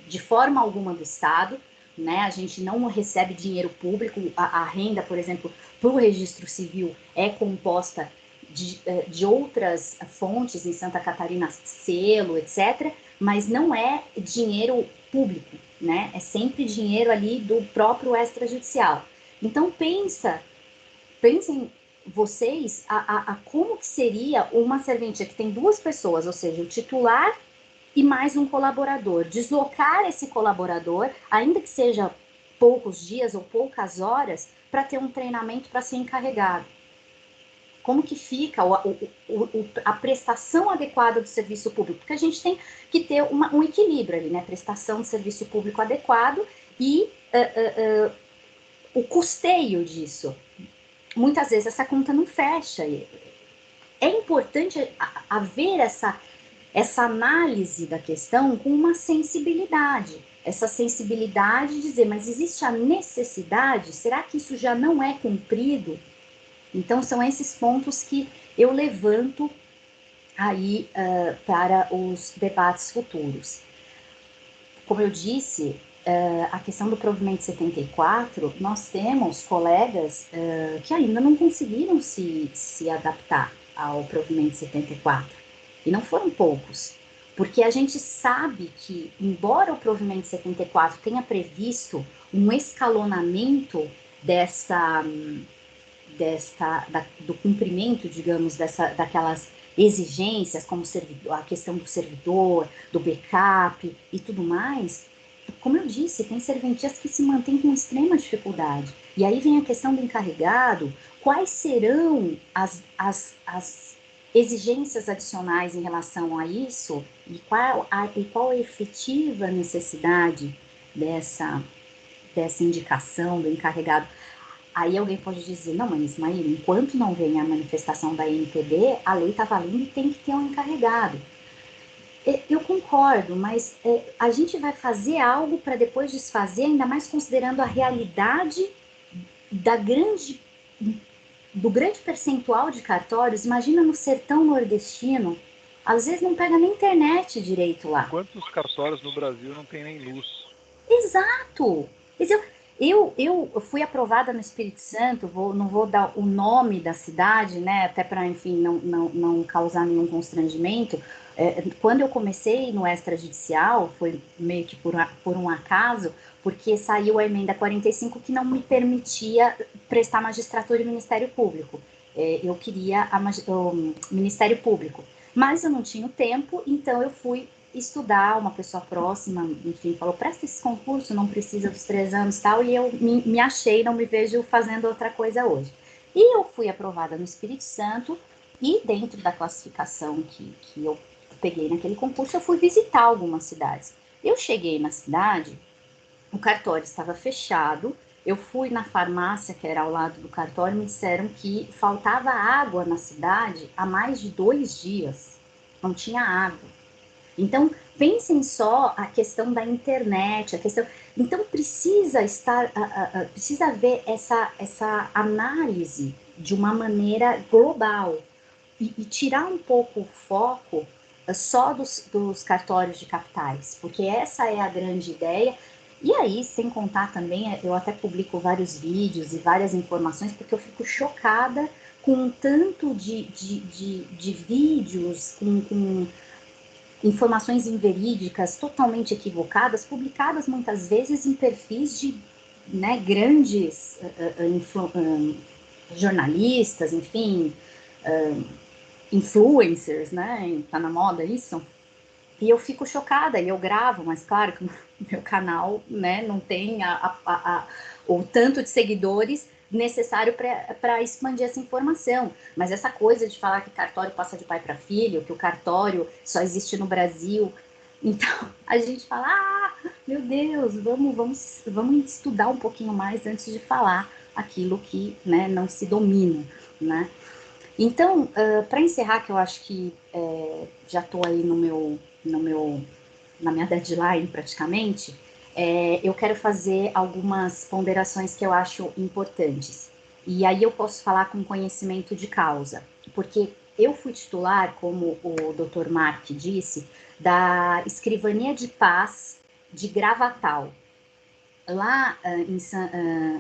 S2: de forma alguma do Estado, né? A gente não recebe dinheiro público, a renda, por exemplo, para o registro civil é composta de outras fontes, em Santa Catarina, selo, etc., mas não é dinheiro público, né? É sempre dinheiro ali do próprio extrajudicial. Então, pensem vocês a como que seria uma serventia que tem 2 pessoas, ou seja, o titular e mais um colaborador. Deslocar esse colaborador, ainda que seja poucos dias ou poucas horas, para ter um treinamento para ser encarregado. Como que fica a prestação adequada do serviço público? Porque a gente tem que ter um equilíbrio ali, né? Prestação de serviço público adequado e o custeio disso. Muitas vezes essa conta não fecha. É importante haver essa análise da questão com uma sensibilidade. Essa sensibilidade de dizer, mas existe a necessidade? Será que isso já não é cumprido? Então, são esses pontos que eu levanto aí para os debates futuros. Como eu disse, a questão do provimento 74, nós temos colegas que ainda não conseguiram se adaptar ao provimento 74. E não foram poucos. Porque a gente sabe que, embora o provimento 74 tenha previsto um escalonamento do cumprimento, digamos, daquelas exigências, como a questão do servidor, do backup e tudo mais, como eu disse, tem serventias que se mantêm com extrema dificuldade. E aí vem a questão do encarregado, quais serão as exigências adicionais em relação a isso e qual a efetiva necessidade dessa indicação do encarregado. Aí alguém pode dizer, não, mas Ismael, enquanto não vem a manifestação da NPD, a lei está valendo e tem que ter um encarregado. Eu concordo, mas a gente vai fazer algo para depois desfazer, ainda mais considerando a realidade do grande percentual de cartórios. Imagina no sertão nordestino, às vezes não pega nem internet direito lá.
S1: Quantos cartórios no Brasil não tem nem luz?
S2: Exato! Eu fui aprovada no Espírito Santo, não vou dar o nome da cidade, né, até para, enfim, não causar nenhum constrangimento. Quando eu comecei no extrajudicial, foi meio que por um acaso, porque saiu a emenda 45 que não me permitia prestar magistratura e Ministério Público. Eu queria o Ministério Público, mas eu não tinha o tempo, então eu fui estudar, uma pessoa próxima, enfim, falou, presta esse concurso, não precisa dos 3 anos e tal, e eu me achei, não me vejo fazendo outra coisa hoje. E eu fui aprovada no Espírito Santo, e dentro da classificação que eu peguei naquele concurso, eu fui visitar algumas cidades. Eu cheguei na cidade, o cartório estava fechado, eu fui na farmácia, que era ao lado do cartório, me disseram que faltava água na cidade há mais de 2 dias, não tinha água. Então, pensem só a questão da internet, a questão. Então, precisa haver essa análise de uma maneira global e tirar um pouco o foco só dos cartórios de capitais, porque essa é a grande ideia. E aí, sem contar também, eu até publico vários vídeos e várias informações, porque eu fico chocada com um tanto de vídeos, com informações inverídicas, totalmente equivocadas, publicadas muitas vezes em perfis de grandes jornalistas, enfim, influencers, né? Tá na moda isso. E eu fico chocada, e eu gravo, mas claro que o meu canal, né, não tem o tanto de seguidores necessário para expandir essa informação. Mas essa coisa de falar que cartório passa de pai para filho, que o cartório só existe no Brasil, então a gente fala, meu Deus, vamos estudar um pouquinho mais antes de falar aquilo que, né, não se domina, né? Então, para encerrar, que eu acho que já estou aí na minha deadline praticamente, eu quero fazer algumas ponderações que eu acho importantes. E aí eu posso falar com conhecimento de causa, porque eu fui titular, como o Dr. Mark disse, da Escrivania de Paz de Gravatal. Lá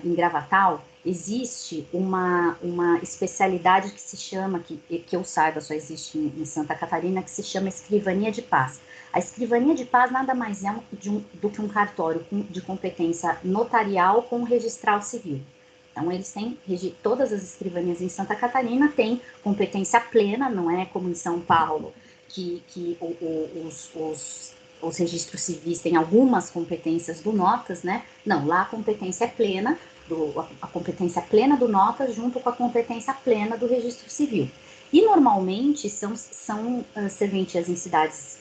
S2: em Gravatal existe uma especialidade que se chama, que eu saiba só existe em Santa Catarina, que se chama Escrivania de Paz. A Escrivania de Paz nada mais é do que um cartório de competência notarial com registral civil. Então, eles têm, todas as escrivanias em Santa Catarina têm competência plena, não é como em São Paulo, que os registros civis têm algumas competências do Notas, né? Não, lá a competência é plena, a competência plena do Notas junto com a competência plena do registro civil. E normalmente são serventias em cidades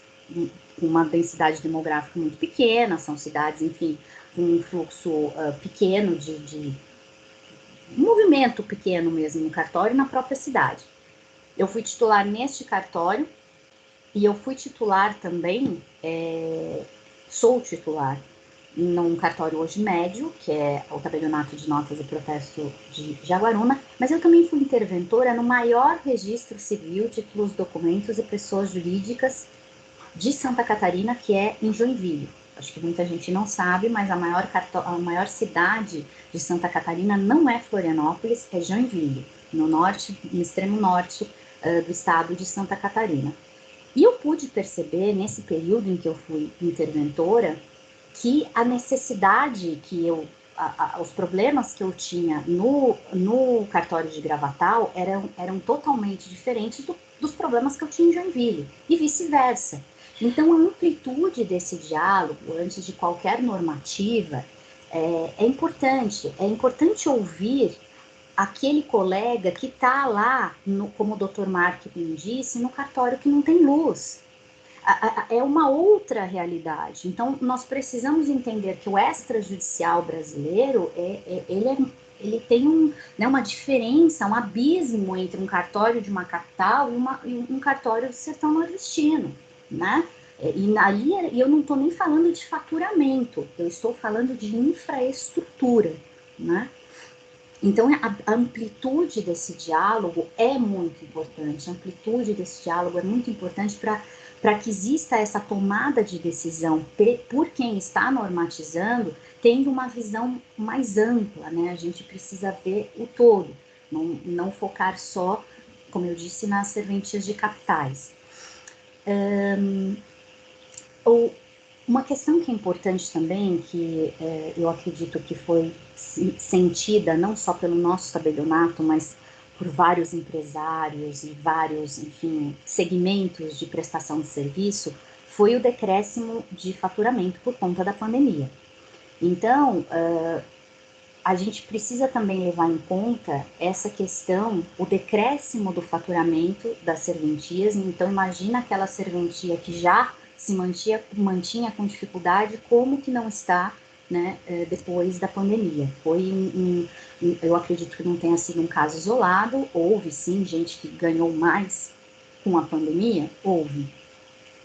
S2: com uma densidade demográfica muito pequena, são cidades, enfim, com um fluxo pequeno de um movimento pequeno mesmo no cartório na própria cidade. Eu fui titular neste cartório e eu fui titular também, sou titular num cartório hoje médio, que é o Tabelionato de Notas e Protesto de Jaguaruna, mas eu também fui interventora no maior registro civil, títulos, documentos e pessoas jurídicas de Santa Catarina, que é em Joinville. Acho que muita gente não sabe, mas a maior cidade de Santa Catarina não é Florianópolis, é Joinville, no extremo norte do estado de Santa Catarina. E eu pude perceber, nesse período em que eu fui interventora, que a necessidade que os problemas que eu tinha no cartório de Gravatal eram totalmente diferentes dos problemas que eu tinha em Joinville, e vice-versa. Então, a amplitude desse diálogo, antes de qualquer normativa, é importante. É importante ouvir aquele colega que está lá, como o Dr. Mark bem disse, no cartório que não tem luz. É uma outra realidade. Então, nós precisamos entender que o extrajudicial brasileiro, ele tem uma diferença, um abismo entre um cartório de uma capital e um cartório do sertão nordestino, né? E ali eu não estou nem falando de faturamento, eu estou falando de infraestrutura, né? Então, a amplitude desse diálogo é muito importante, a amplitude desse diálogo é muito importante para que exista essa tomada de decisão por quem está normatizando, tendo uma visão mais ampla, né? A gente precisa ver o todo, não focar só, como eu disse, nas serventias de capitais. Uma questão que é importante também, que eu acredito que foi sentida não só pelo nosso tabelionato, mas por vários empresários e vários, enfim, segmentos de prestação de serviço, foi o decréscimo de faturamento por conta da pandemia. Então, a gente precisa também levar em conta essa questão, o decréscimo do faturamento das serventias. Então, imagina aquela serventia que já se mantinha com dificuldade, como que não está, né, depois da pandemia. Eu acredito que não tenha sido um caso isolado, houve sim gente que ganhou mais com a pandemia, houve,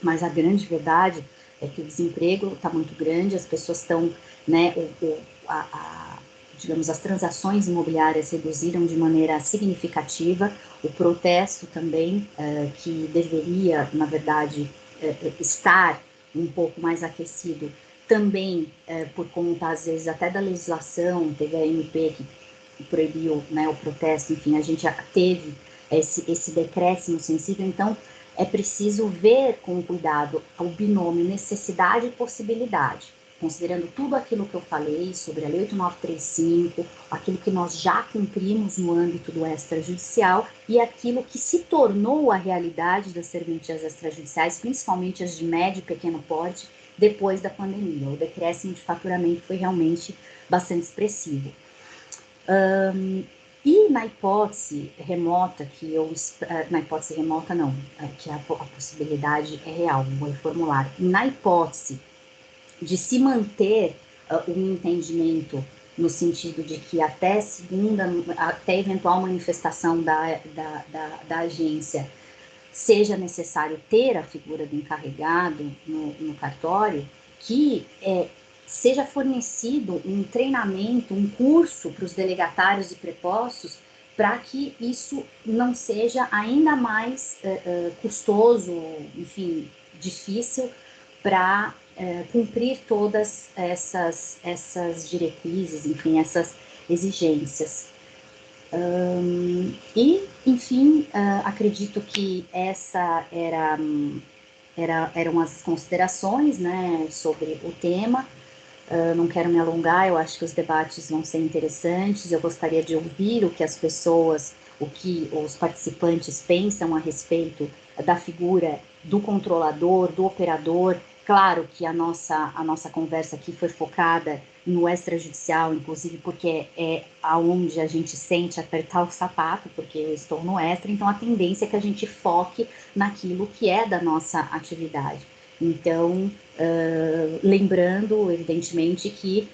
S2: mas a grande verdade é que o desemprego está muito grande, as pessoas estão, né, digamos, as transações imobiliárias reduziram de maneira significativa, o protesto também, que deveria, na verdade, estar um pouco mais aquecido, também por conta, às vezes, até da legislação, teve a MP que proibiu, né, o protesto, enfim, a gente já teve esse decréscimo sensível, então é preciso ver com cuidado o binômio necessidade e possibilidade, considerando tudo aquilo que eu falei sobre a Lei 8935, aquilo que nós já cumprimos no âmbito do extrajudicial e aquilo que se tornou a realidade das serventias extrajudiciais, principalmente as de médio e pequeno porte, depois da pandemia. O decréscimo de faturamento foi realmente bastante expressivo. E na hipótese remota, na hipótese remota não, que a possibilidade é real, vou reformular. Na hipótese de se manter um entendimento no sentido de que até eventual manifestação da agência, seja necessário ter a figura do encarregado no cartório, que seja fornecido um treinamento, um curso para os delegatários e prepostos, para que isso não seja ainda mais custoso, enfim, difícil para cumprir todas essas diretrizes, enfim, essas exigências. Enfim, acredito que essa eram as considerações, né, sobre o tema. Não quero me alongar, eu acho que os debates vão ser interessantes, eu gostaria de ouvir o que os participantes pensam a respeito da figura do controlador, do operador. Claro que a nossa conversa aqui foi focada no extrajudicial, inclusive porque é aonde a gente sente apertar o sapato, porque eu estou no extra, então a tendência é que a gente foque naquilo que é da nossa atividade. Então, lembrando, evidentemente, que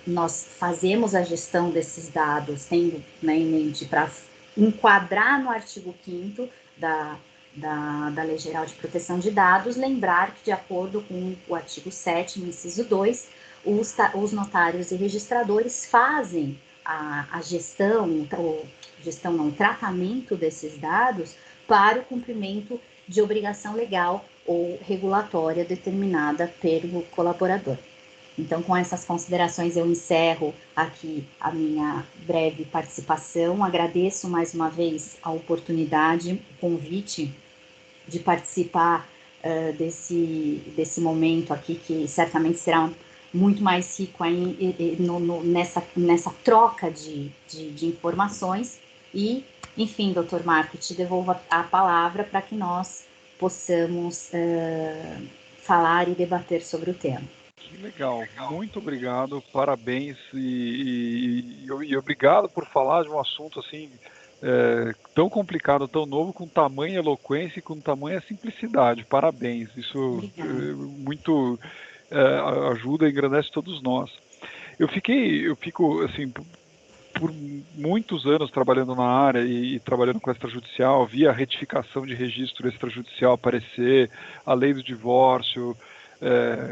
S2: nós fazemos a gestão desses dados tendo, né, em mente para enquadrar no artigo 5º da Lei Geral de Proteção de Dados, lembrar que, de acordo com o artigo 7º, inciso 2, os notários e registradores fazem a o tratamento desses dados para o cumprimento de obrigação legal ou regulatória determinada pelo colaborador. Então, com essas considerações, eu encerro aqui a minha breve participação. Agradeço mais uma vez a oportunidade, o convite de participar desse momento aqui, que certamente será muito mais rico aí, nessa troca de informações. E, enfim, doutor Marco, te devolvo a palavra para que nós possamos falar e debater sobre o tema.
S1: Que legal, muito obrigado, parabéns e obrigado por falar de um assunto assim tão complicado, tão novo, com tamanha eloquência e com tamanha simplicidade. Parabéns, isso muito ajuda e engrandece todos nós. Eu fico assim por muitos anos trabalhando na área e trabalhando com extrajudicial, vi a retificação de registro extrajudicial aparecer, a lei do divórcio,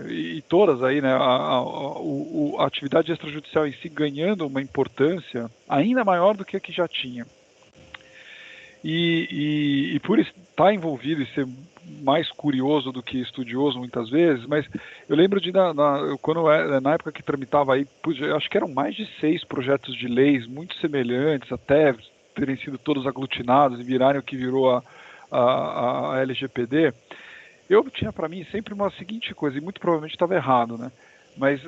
S1: e todas aí, né, a atividade extrajudicial em si ganhando uma importância ainda maior do que a que já tinha. E por estar envolvido e ser mais curioso do que estudioso muitas vezes, mas eu lembro de na época que tramitava aí, acho que eram mais de 6 projetos de leis muito semelhantes, até terem sido todos aglutinados e virarem o que virou a LGPD. Eu tinha para mim sempre uma seguinte coisa, e muito provavelmente estava errado, né? Mas,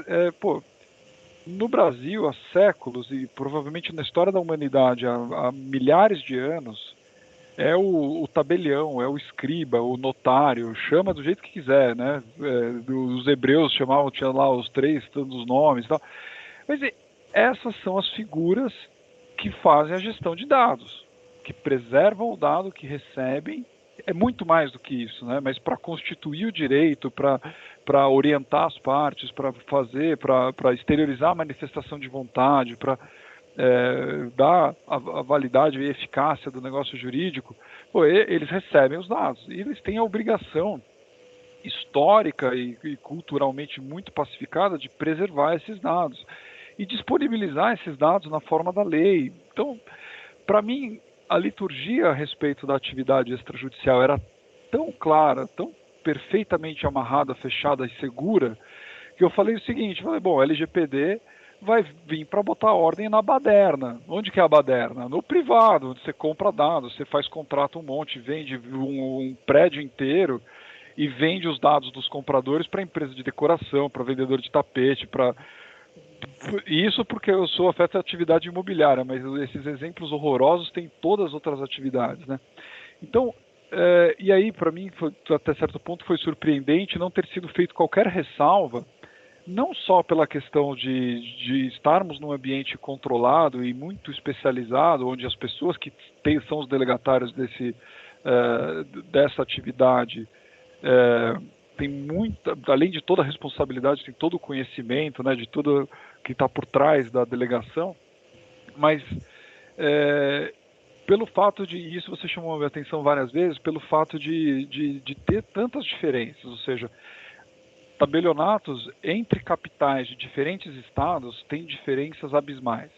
S1: no Brasil, há séculos, e provavelmente na história da humanidade, há milhares de anos, é o tabelião, é o escriba, o notário, chama do jeito que quiser, né? Os hebreus chamavam, tinha lá os 3 tantos nomes e tal. Mas essas são as figuras que fazem a gestão de dados, que preservam o dado, que recebem. É muito mais do que isso, né? Mas para constituir o direito, para orientar as partes, para fazer, para exteriorizar a manifestação de vontade, para dar a validade e eficácia do negócio jurídico, eles recebem os dados e eles têm a obrigação histórica e culturalmente muito pacificada de preservar esses dados e disponibilizar esses dados na forma da lei. Então, para mim, a liturgia a respeito da atividade extrajudicial era tão clara, tão perfeitamente amarrada, fechada e segura, que eu falei o seguinte, bom, LGPD vai vir para botar ordem na baderna. Onde que é a baderna? No privado, onde você compra dados, você faz contrato um monte, vende um prédio inteiro e vende os dados dos compradores para empresa de decoração, para vendedor de tapete, para... Isso porque eu sou afeto à atividade imobiliária, mas esses exemplos horrorosos têm todas as outras atividades, né? Então, e aí para mim, até certo ponto, foi surpreendente não ter sido feito qualquer ressalva, não só pela questão de estarmos num ambiente controlado e muito especializado, onde as pessoas que são os delegatários dessa atividade tem muita, além de toda a responsabilidade, tem todo o conhecimento, né, de tudo que está por trás da delegação, mas pelo fato de, isso você chamou a minha atenção várias vezes, pelo fato de ter tantas diferenças, ou seja, tabelionatos entre capitais de diferentes estados têm diferenças abismais.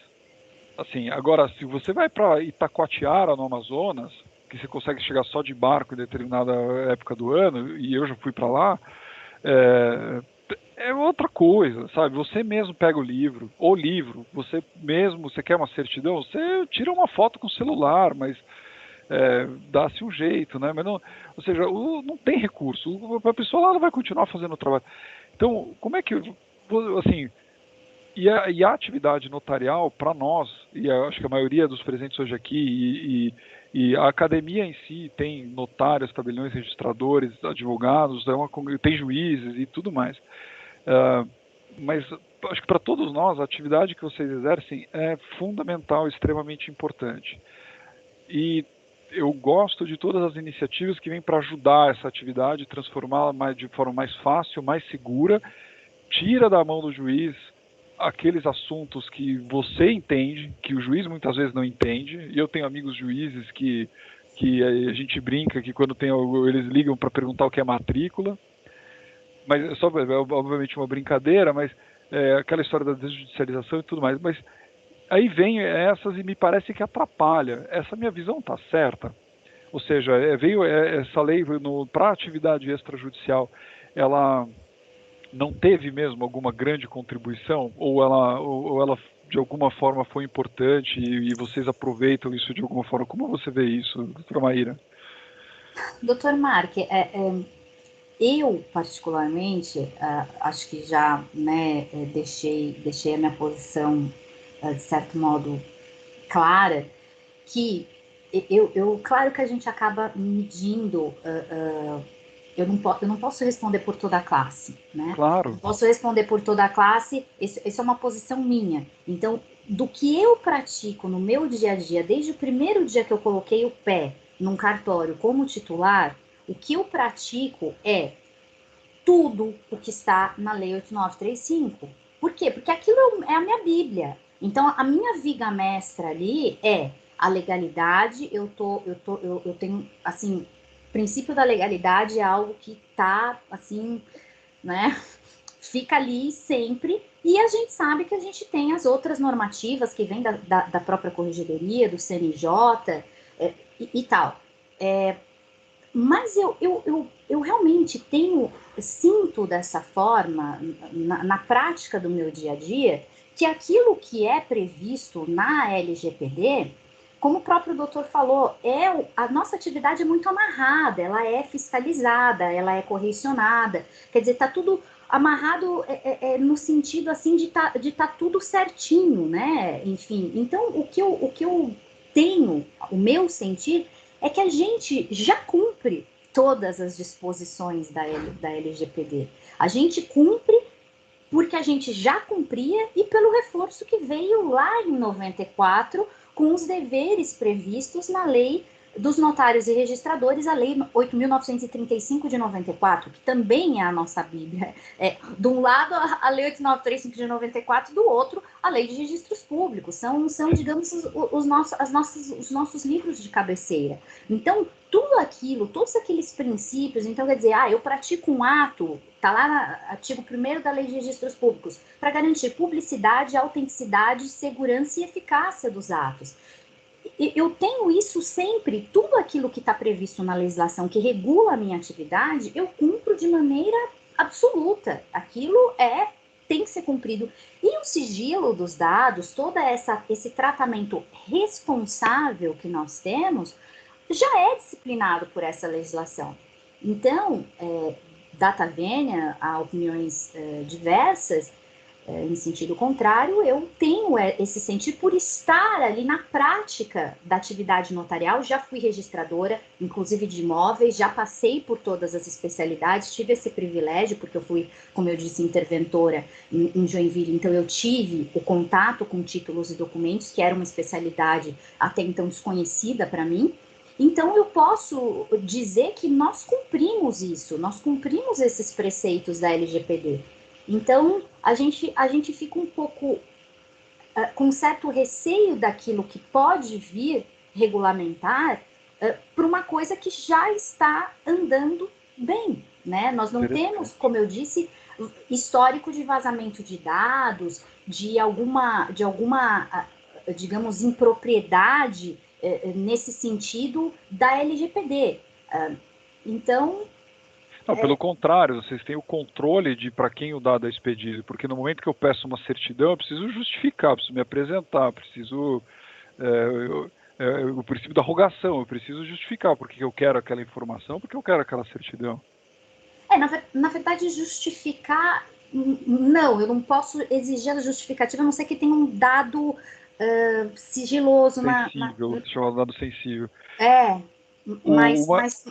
S1: Assim, agora, se você vai para Itacoatiara, no Amazonas, que você consegue chegar só de barco em determinada época do ano, e eu já fui para lá, é outra coisa, sabe? Você mesmo pega o livro, você mesmo, você quer uma certidão, você tira uma foto com o celular, mas dá-se um jeito, né? Mas não, ou seja, não tem recurso, a pessoa lá não vai continuar fazendo o trabalho. Então, como é que, assim, e a atividade notarial, para nós, e acho que a maioria dos presentes hoje aqui, e a academia em si tem notários, tabeliões, registradores, advogados, tem juízes e tudo mais. Mas acho que para todos nós, a atividade que vocês exercem é fundamental, extremamente importante. E eu gosto de todas as iniciativas que vêm para ajudar essa atividade, transformá-la de forma mais fácil, mais segura, tira da mão do juiz aqueles assuntos que você entende, que o juiz muitas vezes não entende, e eu tenho amigos juízes que a gente brinca que quando tem algo, eles ligam para perguntar o que é matrícula, mas é só, obviamente, uma brincadeira, mas aquela história da desjudicialização e tudo mais, mas aí vem essas e me parece que atrapalha. Essa minha visão está certa? Ou seja, veio essa lei para a atividade extrajudicial, ela não teve mesmo alguma grande contribuição? Ou ela de alguma forma foi importante e vocês aproveitam isso de alguma forma? Como você vê isso, doutora Maíra?
S2: Doutor Mark, Eu, particularmente, acho que já, né, deixei a minha posição, de certo modo, clara, que claro que a gente acaba medindo, eu não posso responder por toda a classe, né? Não
S1: Claro.
S2: posso responder por toda a classe, isso é uma posição minha. Então, do que eu pratico no meu dia a dia, desde o primeiro dia que eu coloquei o pé num cartório como titular, o que eu pratico é tudo o que está na Lei 8935. Por quê? Porque aquilo é a minha Bíblia. Então, a minha viga mestra ali é a legalidade. Eu tenho, assim, o princípio da legalidade é algo que está, assim, né? Fica ali sempre. E a gente sabe que a gente tem as outras normativas que vêm da própria corregedoria, do CNJ e tal. Mas eu realmente sinto dessa forma, na prática do meu dia a dia, que aquilo que é previsto na LGPD, como o próprio doutor falou, a nossa atividade é muito amarrada, ela é fiscalizada, ela é correcionada, quer dizer, está tudo amarrado no sentido assim de tá tudo certinho, né? Enfim, então o que eu tenho, o meu sentir é que a gente já cumpre todas as disposições da LGPD. A gente cumpre porque a gente já cumpria e pelo reforço que veio lá em 94 com os deveres previstos na lei dos notários e registradores, a lei 8.935 de 94, que também é a nossa Bíblia. De um lado, a lei 8.935 de 94, do outro, a lei de registros públicos. São digamos, os nossos livros de cabeceira. Então, tudo aquilo, todos aqueles princípios, então quer dizer, eu pratico um ato, está lá no artigo 1º da Lei de Registros Públicos, para garantir publicidade, autenticidade, segurança e eficácia dos atos. Eu tenho isso sempre, tudo aquilo que está previsto na legislação que regula a minha atividade, eu cumpro de maneira absoluta. Aquilo tem que ser cumprido. E o sigilo dos dados, esse tratamento responsável que nós temos, já é disciplinado por essa legislação. Então, data vênia, há opiniões diversas, em sentido contrário, eu tenho esse sentido por estar ali na prática da atividade notarial, já fui registradora, inclusive de imóveis, já passei por todas as especialidades, tive esse privilégio, porque eu fui, como eu disse, interventora em Joinville, então eu tive o contato com títulos e documentos, que era uma especialidade até então desconhecida para mim. Então, eu posso dizer que nós cumprimos isso, nós cumprimos esses preceitos da LGPD. Então, a gente fica um pouco com certo receio daquilo que pode vir regulamentar para uma coisa que já está andando bem, né? Nós não temos, como eu disse, histórico de vazamento de dados, de alguma digamos, impropriedade nesse sentido da LGPD. Então,
S1: Não, pelo contrário, vocês têm o controle de para quem o dado é expedido, porque no momento que eu peço uma certidão, eu preciso justificar, eu preciso me apresentar, o princípio da rogação, eu preciso justificar porque eu quero aquela informação, porque eu quero aquela certidão.
S2: Na verdade, justificar, não, eu não posso exigir a justificativa, a não ser que tenha um dado sigiloso
S1: Sensível, chamado dado sensível.
S2: É,
S1: O, uma,
S2: mas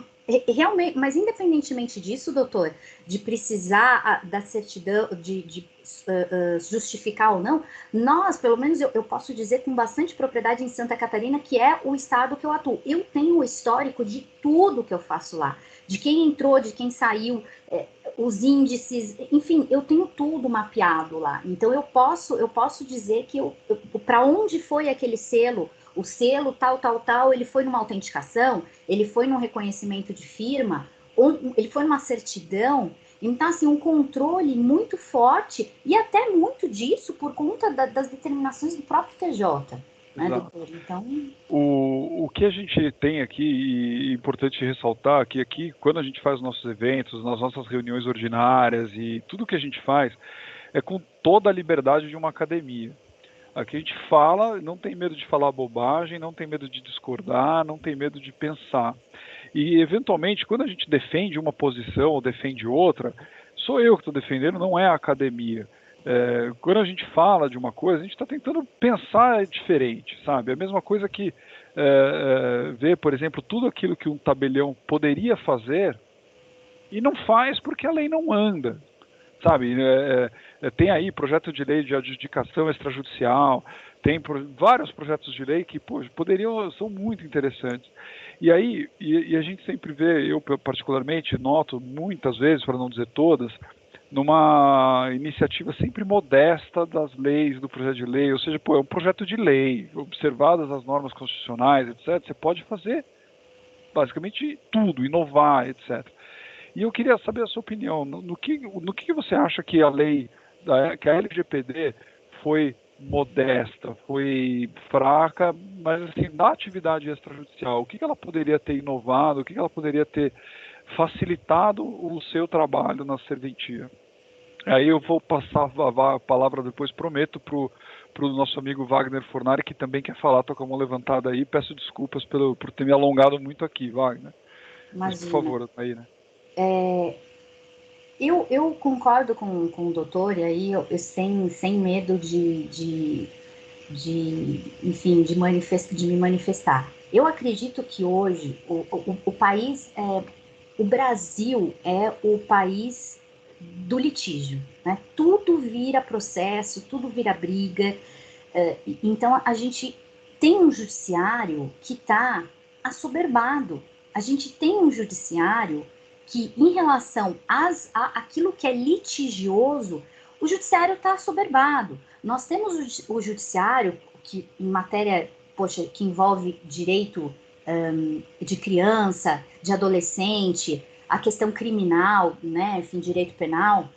S2: realmente, mas independentemente disso, doutor, de precisar da certidão, de justificar ou não, nós, pelo menos eu posso dizer com bastante propriedade em Santa Catarina, que é o estado que eu atuo. Eu tenho o histórico de tudo que eu faço lá, de quem entrou, de quem saiu, os índices, enfim, eu tenho tudo mapeado lá. Então eu posso dizer que para onde foi aquele selo, o selo tal, ele foi numa autenticação, ele foi num reconhecimento de firma, ele foi numa certidão. Então, assim, um controle muito forte e até muito disso por conta das determinações do próprio TJ, né, doutor? Então...
S1: O que a gente tem aqui, e é importante ressaltar, que aqui, quando a gente faz os nossos eventos, nas nossas reuniões ordinárias e tudo que a gente faz, é com toda a liberdade de uma academia. Aqui a gente fala, não tem medo de falar bobagem, não tem medo de discordar, não tem medo de pensar. E, eventualmente, quando a gente defende uma posição ou defende outra, sou eu que estou defendendo, não é a academia. Quando a gente fala de uma coisa, a gente está tentando pensar diferente, sabe? É a mesma coisa que ver, por exemplo, tudo aquilo que um tabelião poderia fazer e não faz porque a lei não anda, sabe? Tem aí projeto de lei de adjudicação extrajudicial, tem vários projetos de lei que são muito interessantes. E aí, a gente sempre vê, eu particularmente noto muitas vezes, para não dizer todas, numa iniciativa sempre modesta das leis, do projeto de lei, ou seja, é um projeto de lei, observadas as normas constitucionais, etc., você pode fazer basicamente tudo, inovar, etc. E eu queria saber a sua opinião, no que você acha que a lei, que a LGPD foi modesta, foi fraca, mas assim, da atividade extrajudicial, o que ela poderia ter inovado, o que ela poderia ter facilitado o seu trabalho na serventia? Aí eu vou passar a palavra depois, prometo, para o nosso amigo Wagner Fornari, que também quer falar, estou com a mão levantada aí, peço desculpas por ter me alongado muito aqui, Wagner. Mas, por favor, aí, né?
S2: Eu concordo com o doutor, e aí sem medo enfim, de me manifestar. Eu acredito que hoje o país, o Brasil é o país do litígio, né? Tudo vira processo, tudo vira briga. Então a gente tem um judiciário que está assoberbado. A gente tem um judiciário que, em relação àquilo que é litigioso, o judiciário está assoberbado. Nós temos o judiciário que, em matéria, que envolve direito de criança, de adolescente, a questão criminal, né, enfim, direito penal.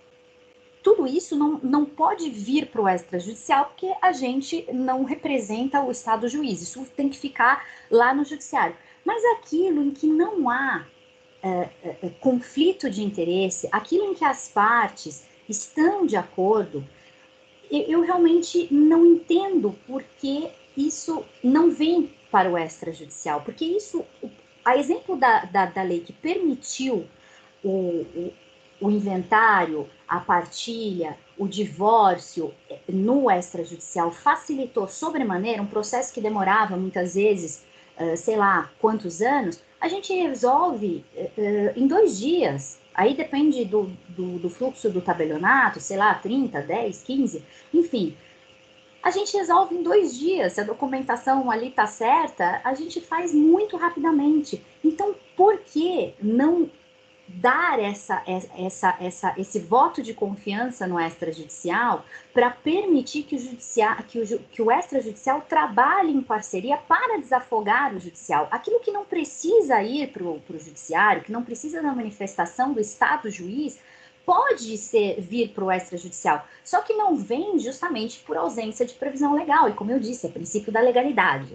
S2: Tudo isso não pode vir para o extrajudicial porque a gente não representa o Estado juiz. Isso tem que ficar lá no judiciário. Mas aquilo em que não há conflito de interesse, aquilo em que as partes estão de acordo, eu realmente não entendo por que isso não vem para o extrajudicial. Porque isso, a exemplo da lei que permitiu o inventário, a partilha, o divórcio no extrajudicial facilitou sobremaneira um processo que demorava muitas vezes, sei lá, quantos anos, a gente resolve em 2 dias. Aí depende do fluxo do tabelionato, sei lá, 30, 10, 15, enfim. A gente resolve em 2 dias. Se a documentação ali está certa, a gente faz muito rapidamente. Então, por que não dar esse voto de confiança no extrajudicial para permitir que o extrajudicial trabalhe em parceria para desafogar o judicial? Aquilo que não precisa ir para o judiciário, que não precisa da manifestação do Estado juiz, pode vir para o extrajudicial, só que não vem justamente por ausência de previsão legal. E como eu disse, é princípio da legalidade,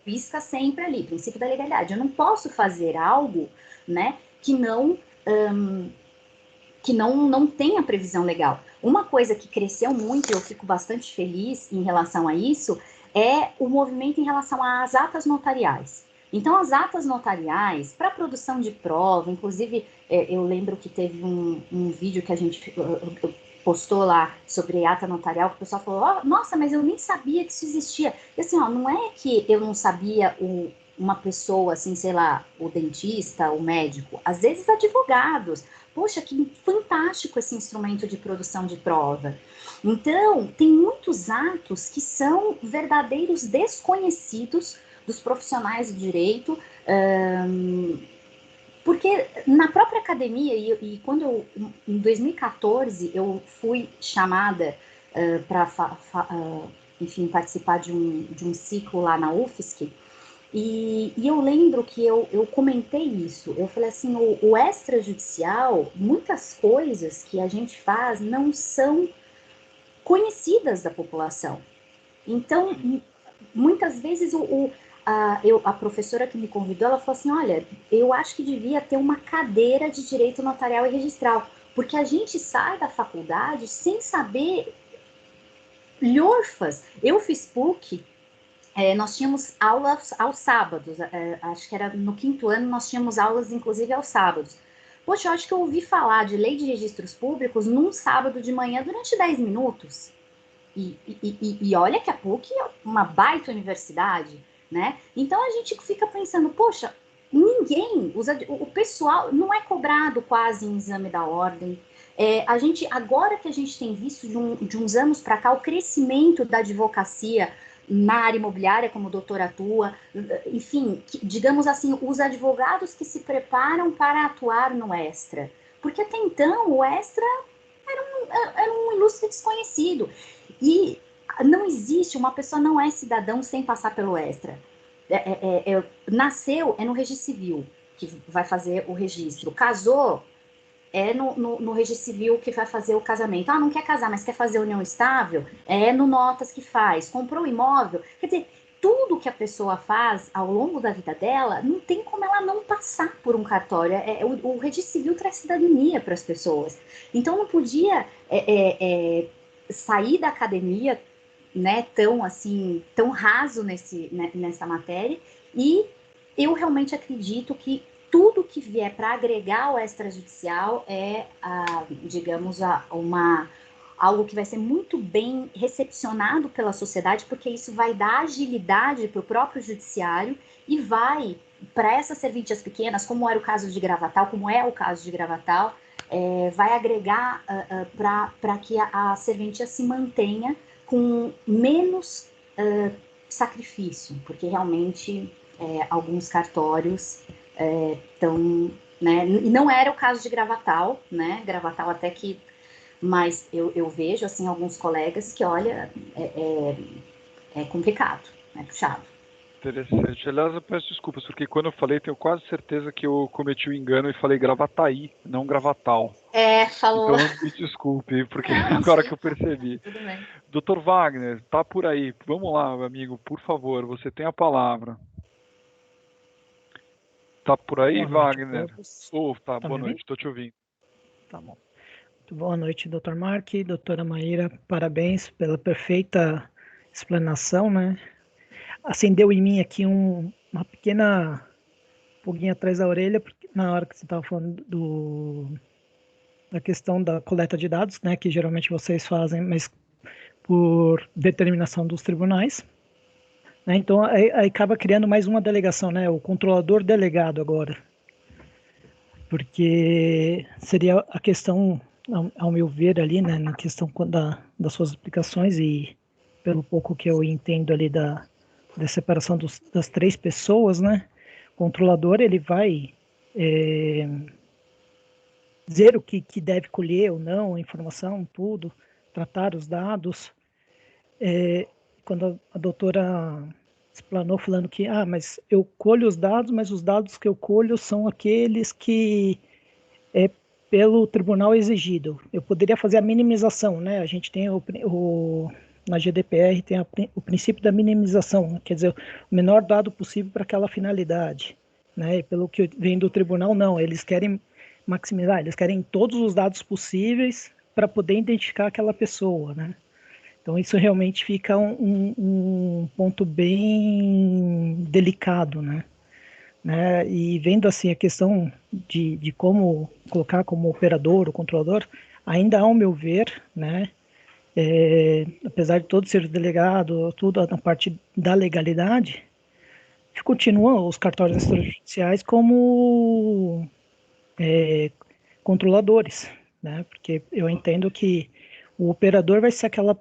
S2: pisca sempre ali, princípio da legalidade. Eu não posso fazer algo, né, que não tenha previsão legal. Uma coisa que cresceu muito, e eu fico bastante feliz em relação a isso, é o movimento em relação às atas notariais. Então, as atas notariais, para produção de prova, inclusive, eu lembro que teve um vídeo que a gente postou lá sobre ata notarial, que o pessoal falou, oh, nossa, mas eu nem sabia que isso existia. E assim, ó, não é que eu não sabia uma pessoa, assim, sei lá, o dentista, o médico, às vezes advogados. Poxa, que fantástico esse instrumento de produção de prova. Então, tem muitos atos que são verdadeiros desconhecidos dos profissionais de direito, porque na própria academia, e quando em 2014 eu fui chamada para enfim, participar de um ciclo lá na UFSC, e eu lembro que eu comentei isso. Eu falei assim, o extrajudicial, muitas coisas que a gente faz não são conhecidas da população. Então, muitas vezes a professora que me convidou, ela falou assim, olha, eu acho que devia ter uma cadeira de direito notarial e registral, porque a gente sai da faculdade sem saber lhorfas. Eu fiz PUC, nós tínhamos aulas aos sábados, acho que era no 5º ano, nós tínhamos aulas, inclusive, aos sábados. Poxa, eu acho que eu ouvi falar de lei de registros públicos num sábado de manhã durante 10 minutos. E olha que a PUC é uma baita universidade, né? Então a gente fica pensando, poxa, ninguém usa, o pessoal não é cobrado quase em exame da ordem. A gente, agora que a gente tem visto de uns anos para cá o crescimento da advocacia na área imobiliária, como o doutor atua, enfim, digamos assim, os advogados que se preparam para atuar no extra. Porque até então o extra era um ilustre desconhecido. E não existe, uma pessoa não é cidadão sem passar pelo extra. Nasceu, é no registro civil que vai fazer o registro. Casou, é no registro civil que vai fazer o casamento. Não quer casar, mas quer fazer união estável, é no notas que faz. Comprou um imóvel, quer dizer, tudo que a pessoa faz ao longo da vida dela, não tem como ela não passar por um cartório. O registro civil traz cidadania para as pessoas. Então não podia sair da academia, né, tão raso nessa matéria, e eu realmente acredito que tudo que vier para agregar ao extrajudicial digamos, algo que vai ser muito bem recepcionado pela sociedade, porque isso vai dar agilidade para o próprio judiciário e vai, para essas serventias pequenas, como era o caso de Gravatal, como é o caso de Gravatal, vai agregar para que a serventia se mantenha com menos sacrifício, porque realmente alguns cartórios estão... Né? E não era o caso de Gravatal, né? Gravatal até que... Mas eu vejo, assim, alguns colegas que, olha, é complicado, é puxado.
S1: Interessante. Aliás, eu peço desculpas, porque quando eu falei, tenho quase certeza que eu cometi o engano e falei Gravataí, não Gravatal.
S2: Falou.
S1: Então, me desculpe, porque agora que eu percebi.
S2: Tudo bem.
S1: Dr. Wagner, tá por aí. Vamos lá, meu amigo, por favor, você tem a palavra. Tá por aí, Wagner? Tá, boa noite, estou te ouvindo.
S3: Tá bom. Muito boa noite, Dr. Mark, doutora Maíra, parabéns pela perfeita explanação, né? Acendeu em mim aqui uma pequena pulguinha atrás da orelha, porque na hora que você estava falando da questão da coleta de dados, né, que geralmente vocês fazem, mas por determinação dos tribunais, né? Então aí acaba criando mais uma delegação, né? O controlador delegado agora, porque seria a questão, ao meu ver ali, né, na questão das suas aplicações e pelo pouco que eu entendo ali da separação das 3 pessoas, né? O controlador, ele vai dizer o que deve colher ou não, a informação, tudo, tratar os dados. Quando a doutora explanou falando que, mas eu colho os dados, mas os dados que eu colho são aqueles que pelo tribunal exigido. Eu poderia fazer a minimização, né? A gente tem na GDPR tem o princípio da minimização, quer dizer, o menor dado possível para aquela finalidade, né? E pelo que vem do tribunal, não, eles querem maximizar, eles querem todos os dados possíveis para poder identificar aquela pessoa, né? Então isso realmente fica um ponto bem delicado, né? E vendo assim a questão de como colocar como operador ou controlador, ainda ao meu ver, né, apesar de todo ser delegado, tudo na parte da legalidade, continuam os cartórios extrajudiciais como controladores, né, porque eu entendo que o operador vai ser aquela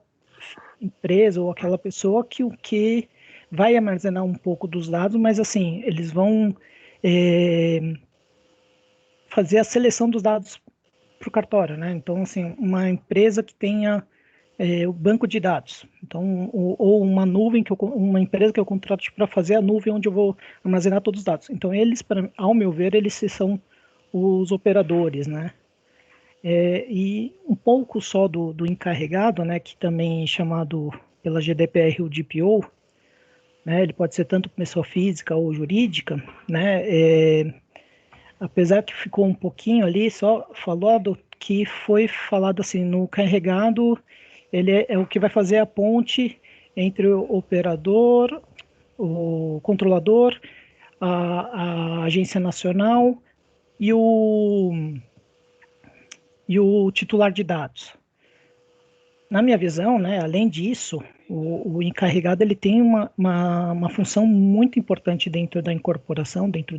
S3: empresa ou aquela pessoa que vai armazenar um pouco dos dados, mas assim, eles vão fazer a seleção dos dados para o cartório, né? Então, assim, uma empresa que tenha o banco de dados, então, ou uma nuvem, uma empresa que eu contrato para fazer a nuvem onde eu vou armazenar todos os dados. Então, eles, ao meu ver, eles são os operadores, né? E um pouco só do encarregado, né, que também é chamado pela GDPR o DPO, né, ele pode ser tanto pessoa física ou jurídica, né, apesar que ficou um pouquinho ali, só falado que foi falado assim, no carregado, ele é o que vai fazer a ponte entre o operador o controlador, a agência nacional e o titular de dados. Na minha visão, né, além disso, o encarregado ele tem uma função muito importante dentro da incorporação, dentro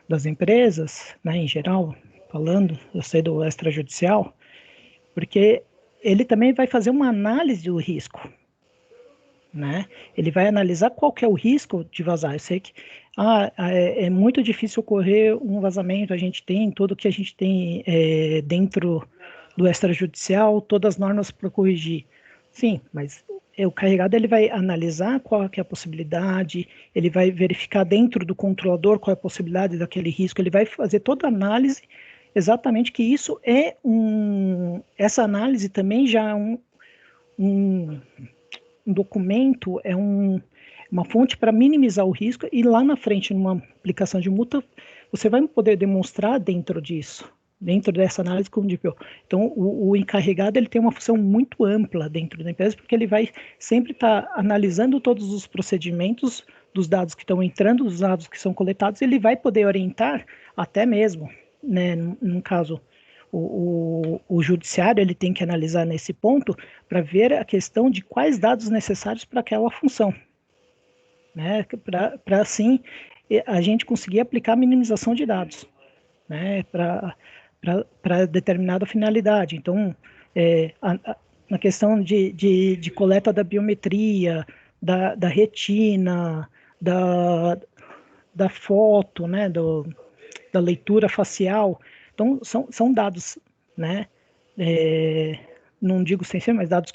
S3: das empresas, né, em geral, falando, eu sei do extrajudicial, porque ele também vai fazer uma análise do risco, né? Ele vai analisar qual que é o risco de vazar. Eu sei que é muito difícil ocorrer um vazamento, a gente tem tudo que a gente tem dentro do extrajudicial, todas as normas para corrigir. Sim, mas o carregado ele vai analisar qual que é a possibilidade, ele vai verificar dentro do controlador qual é a possibilidade daquele risco, ele vai fazer toda a análise, exatamente que isso essa análise também já é um documento, uma fonte para minimizar o risco e lá na frente, numa aplicação de multa, você vai poder demonstrar dentro disso, dentro dessa análise como de pior. Então, o encarregado ele tem uma função muito ampla dentro da empresa, porque ele vai sempre estar analisando todos os procedimentos dos dados que estão entrando, dos dados que são coletados, ele vai poder orientar até mesmo, né, num caso, o judiciário ele tem que analisar nesse ponto para ver a questão de quais dados necessários para aquela função, né, para assim a gente conseguir aplicar a minimização de dados, né, para determinada finalidade. Então, na questão de coleta da biometria, da retina, da foto, né, da leitura facial. Então, são dados, né, não digo sensíveis, mas dados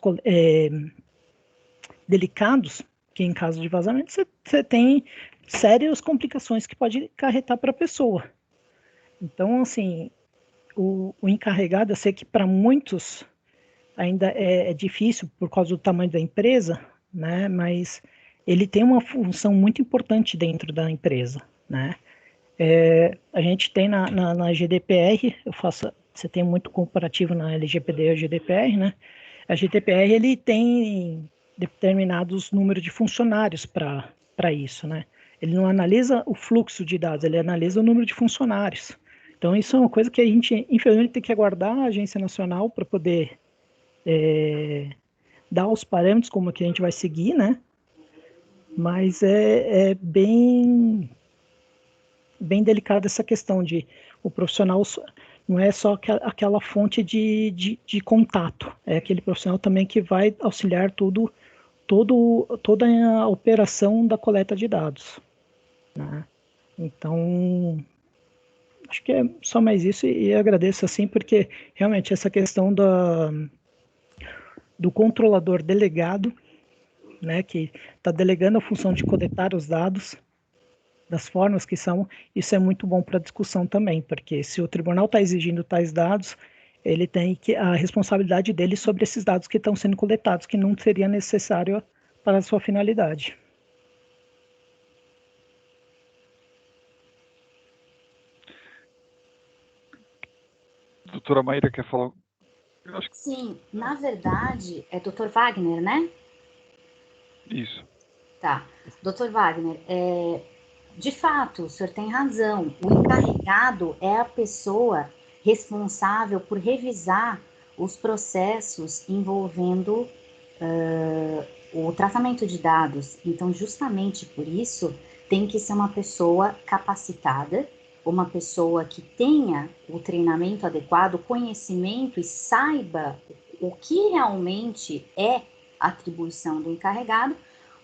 S3: delicados, que em caso de vazamento você tem sérias complicações que pode acarretar para a pessoa. Então, assim, o encarregado, eu sei que para muitos ainda é difícil por causa do tamanho da empresa, né, mas ele tem uma função muito importante dentro da empresa, né. A gente tem na GDPR, você tem muito comparativo na LGPD e a GDPR, né? A GDPR ele tem determinados números de funcionários para isso, né? Ele não analisa o fluxo de dados, ele analisa o número de funcionários. Então isso é uma coisa que a gente, infelizmente, tem que aguardar a agência nacional para poder dar os parâmetros como que a gente vai seguir, né? Mas é bem delicada essa questão de o profissional não é só aquela fonte de contato, é aquele profissional também que vai auxiliar toda a operação da coleta de dados, né? Então, acho que é só mais isso e agradeço assim, porque realmente essa questão do controlador delegado, né, que está delegando a função de coletar os dados, das formas que são, isso é muito bom para a discussão também, porque se o tribunal está exigindo tais dados, ele tem a responsabilidade dele sobre esses dados que estão sendo coletados, que não seria necessário para a sua finalidade.
S1: Doutora Maíra quer falar?
S2: Sim, na verdade, é Dr. Wagner, né?
S1: Isso.
S2: Tá. Dr. Wagner, de fato, o senhor tem razão. O encarregado é a pessoa responsável por revisar os processos envolvendo o tratamento de dados. Então, justamente por isso, tem que ser uma pessoa capacitada, uma pessoa que tenha o treinamento adequado, conhecimento e saiba o que realmente é atribuição do encarregado,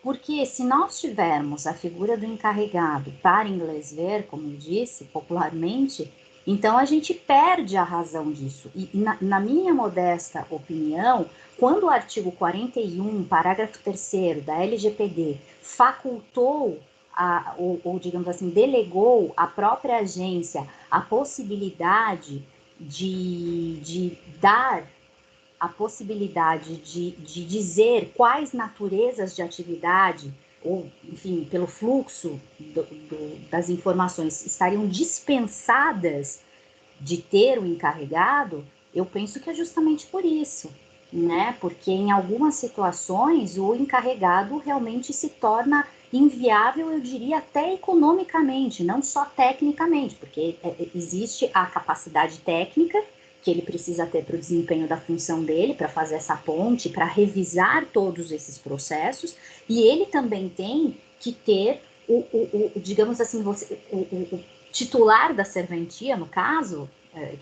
S2: porque se nós tivermos a figura do encarregado para inglês ver, como eu disse popularmente, então a gente perde a razão disso. E na minha modesta opinião, quando o artigo 41, parágrafo 3º da LGPD facultou, ou digamos assim, delegou à própria agência a possibilidade de dar a possibilidade de dizer quais naturezas de atividade, ou, enfim, pelo fluxo das informações estariam dispensadas de ter o encarregado, eu penso que é justamente por isso. né? Porque em algumas situações o encarregado realmente se torna inviável, eu diria até economicamente, não só tecnicamente, porque existe a capacidade técnica que ele precisa ter para o desempenho da função dele, para fazer essa ponte, para revisar todos esses processos, e ele também tem que ter digamos assim, o titular da serventia, no caso,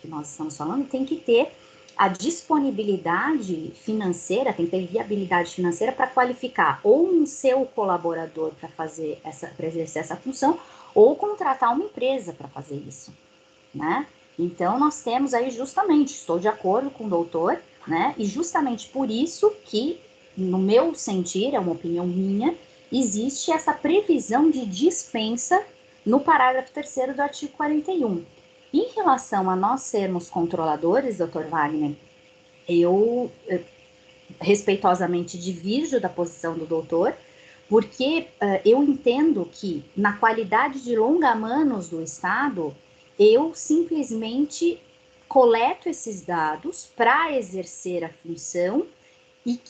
S2: que nós estamos falando, tem que ter a disponibilidade financeira, tem que ter viabilidade financeira para qualificar ou um seu colaborador para exercer essa função, ou contratar uma empresa para fazer isso, né? Então, nós temos aí justamente, estou de acordo com o doutor, né? E justamente por isso que, no meu sentir, é uma opinião minha, existe essa previsão de dispensa no parágrafo 3º do artigo 41. Em relação a nós sermos controladores, doutor Wagner, eu respeitosamente divirjo da posição do doutor, porque eu entendo que, na qualidade de longa-manos do Estado, eu simplesmente coleto esses dados para exercer a função, e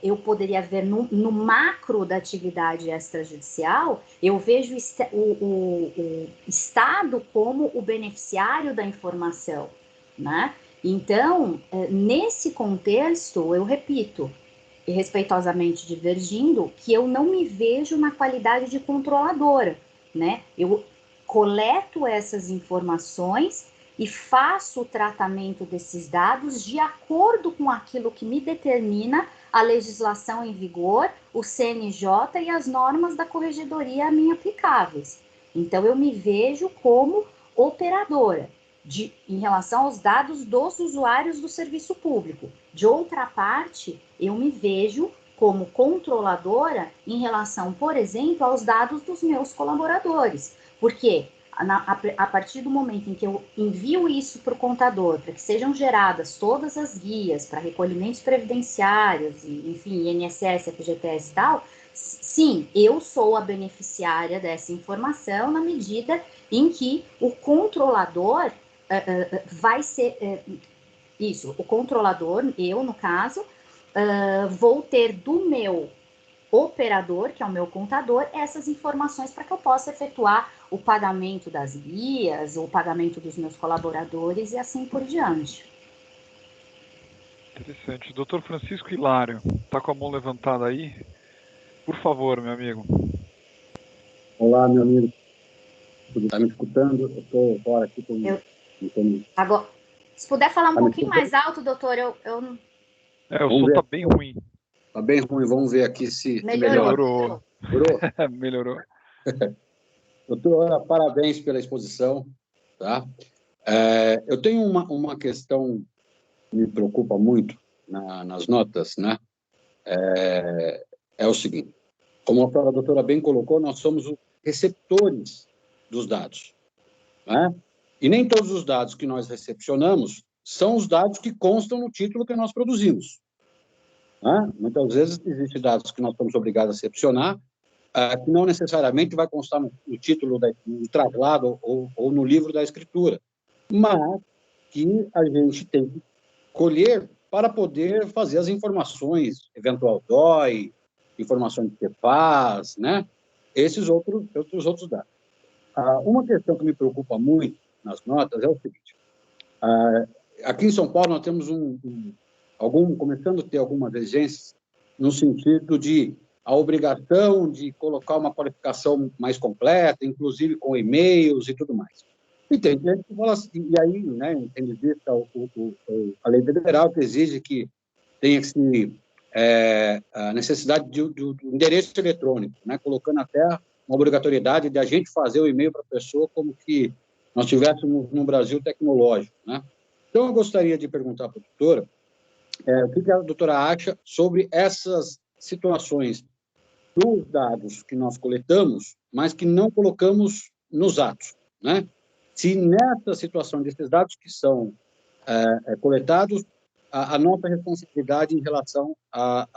S2: eu poderia ver no macro da atividade extrajudicial, eu vejo o Estado como o beneficiário da informação, né? Então, nesse contexto, eu repito, e respeitosamente divergindo, que eu não me vejo na qualidade de controladora, né? Eu coleto essas informações e faço o tratamento desses dados de acordo com aquilo que me determina a legislação em vigor, o CNJ e as normas da corregedoria a mim aplicáveis. Então, eu me vejo como operadora em relação aos dados dos usuários do serviço público. De outra parte, eu me vejo como controladora em relação, por exemplo, aos dados dos meus colaboradores. Porque a partir do momento em que eu envio isso para o contador, para que sejam geradas todas as guias para recolhimentos previdenciários, enfim, INSS, FGTS e tal, sim, eu sou a beneficiária dessa informação na medida em que o controlador vai ser isso, o controlador, eu no caso, vou ter do meu operador, que é o meu contador, essas informações para que eu possa efetuar o pagamento das guias, o pagamento dos meus colaboradores e assim por diante.
S1: Interessante. Doutor Francisco Hilário, está com a mão levantada aí? Por favor, meu amigo.
S4: Olá, meu amigo. Está me escutando? Eu estou fora aqui.
S2: Agora, se puder falar um pouquinho mais alto, doutor, o
S1: som está bem ruim.
S4: Está bem ruim, vamos ver aqui se
S1: melhorou.
S4: Melhorou?
S1: Melhorou.
S4: Doutora, parabéns pela exposição. Tá? Eu tenho uma questão que me preocupa muito nas notas, né? É o seguinte, como a doutora bem colocou, nós somos os receptores dos dados, né? E nem todos os dados que nós recepcionamos são os dados que constam no título que nós produzimos. Né? Muitas vezes existem dados que nós somos obrigados a recepcionar, que não necessariamente vai constar no título do traslado ou no livro da escritura, mas que a gente tem que colher para poder fazer as informações, eventual DOI, informações de CEPAS, né? Esses outros dados. Uma questão que me preocupa muito nas notas é o seguinte, aqui em São Paulo nós temos começando a ter algumas exigências no sentido de a obrigação de colocar uma qualificação mais completa, inclusive com e-mails e tudo mais. E tem gente que fala assim, e aí, né, tendo vista a lei federal que exige que tenha-se a necessidade do endereço eletrônico, né, colocando até uma obrigatoriedade de a gente fazer o e-mail para a pessoa como que nós tivéssemos no Brasil tecnológico, né? Então, eu gostaria de perguntar para a doutora o que a doutora acha sobre essas situações dos dados que nós coletamos, mas que não colocamos nos atos, né? Se nessa situação desses dados que são coletados, a nossa responsabilidade em relação à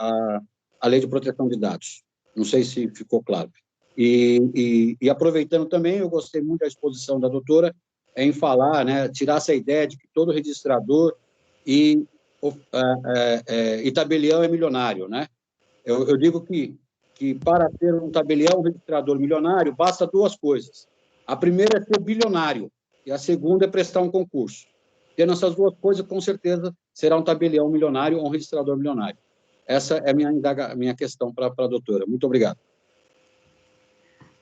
S4: lei de proteção de dados. Não sei se ficou claro. E aproveitando também, eu gostei muito da exposição da doutora em falar, né, tirar essa ideia de que todo registrador e tabelião é milionário, né? Eu digo que para ter um tabelião registrador milionário, basta duas coisas. A primeira é ser bilionário, e a segunda é prestar um concurso. Tendo essas duas coisas, com certeza, será um tabelião milionário ou um registrador milionário. Essa é a minha questão para a doutora. Muito obrigado.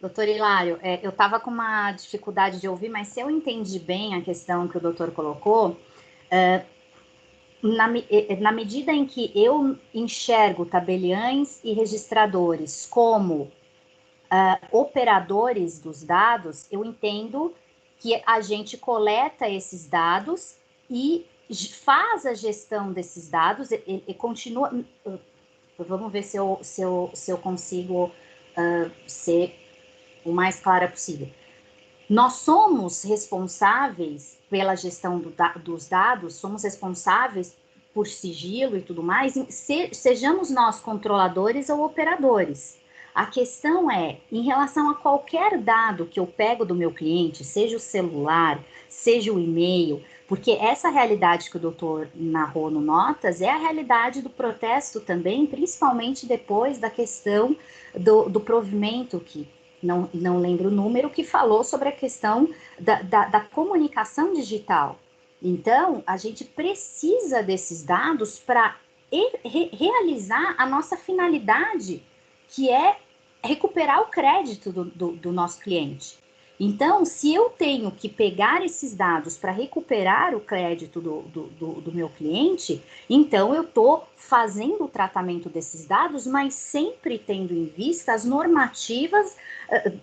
S2: Doutor Hilário, eu estava com uma dificuldade de ouvir, mas se eu entendi bem a questão que o doutor colocou, na medida em que eu enxergo tabeliães e registradores como operadores dos dados, eu entendo que a gente coleta esses dados e faz a gestão desses dados e continua. Vamos ver se eu consigo ser o mais clara possível. Nós somos responsáveis pela gestão dos dados, somos responsáveis por sigilo e tudo mais, sejamos nós controladores ou operadores. A questão é, em relação a qualquer dado que eu pego do meu cliente, seja o celular, seja o e-mail, porque essa realidade que o doutor narrou no Notas é a realidade do protesto também, principalmente depois da questão do provimento, que não lembro o número, que falou sobre a questão da comunicação digital. Então, a gente precisa desses dados para realizar a nossa finalidade, que é recuperar o crédito do nosso cliente. Então, se eu tenho que pegar esses dados para recuperar o crédito do meu cliente, então eu estou fazendo o tratamento desses dados, mas sempre tendo em vista as normativas,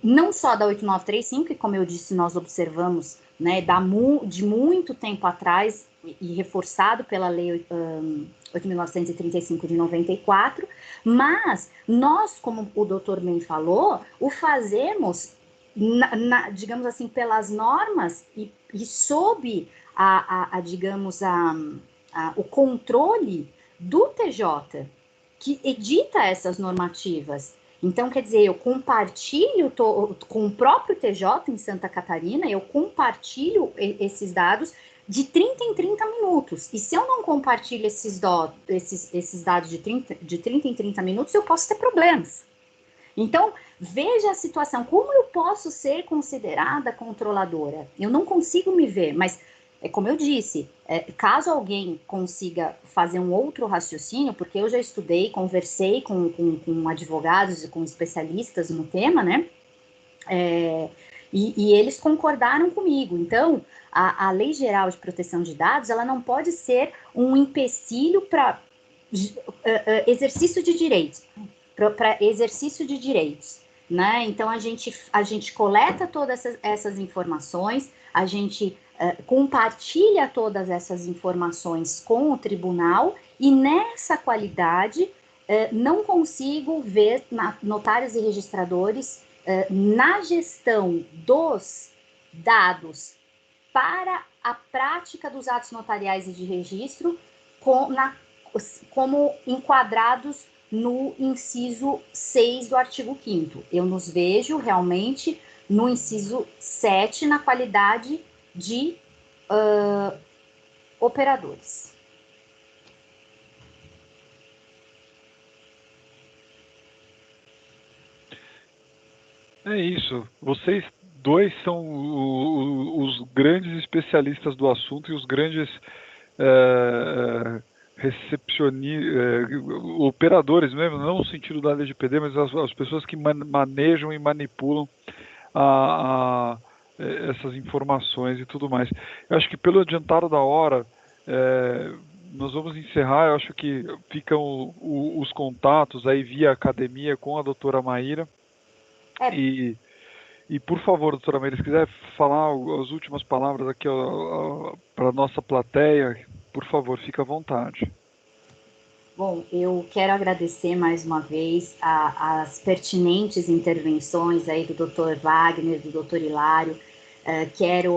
S2: não só da 8935, que, como eu disse, nós observamos, né, de muito tempo atrás, e reforçado pela Lei 8.935 de 94, mas nós, como o doutor bem falou, o fazemos, digamos assim, pelas normas e sob digamos, o controle do TJ, que edita essas normativas. Então, quer dizer, eu compartilho com o próprio TJ em Santa Catarina, eu compartilho esses dados de 30 em 30 minutos. E se eu não compartilho esses dados de 30 em 30 minutos, eu posso ter problemas. Então, veja a situação. Como eu posso ser considerada controladora? Eu não consigo me ver, mas, como eu disse, caso alguém consiga fazer um outro raciocínio, porque eu já estudei, conversei com advogados e com especialistas no tema, né? E eles concordaram comigo. Então, a Lei Geral de Proteção de Dados, ela não pode ser um empecilho para exercício de direitos, né? Então, a gente coleta todas essas informações, a gente compartilha todas essas informações com o tribunal, e nessa qualidade, não consigo ver notários e registradores na gestão dos dados para a prática dos atos notariais e de registro como enquadrados no inciso 6 do artigo 5º. Eu nos vejo realmente no inciso 7, na qualidade de operadores.
S1: É isso. Vocês dois são os grandes especialistas do assunto e os grandes operadores mesmo, não no sentido da LGPD, mas as pessoas que manejam e manipulam essas informações e tudo mais. Eu acho que pelo adiantado da hora, nós vamos encerrar. Eu acho que ficam os contatos aí via academia com a doutora Maíra. E por favor, doutora Maíra, se quiser falar as últimas palavras aqui para a nossa plateia, por favor, fique à vontade.
S2: Bom, eu quero agradecer mais uma vez as pertinentes intervenções aí do Dr. Wagner, do Dr. Hilário.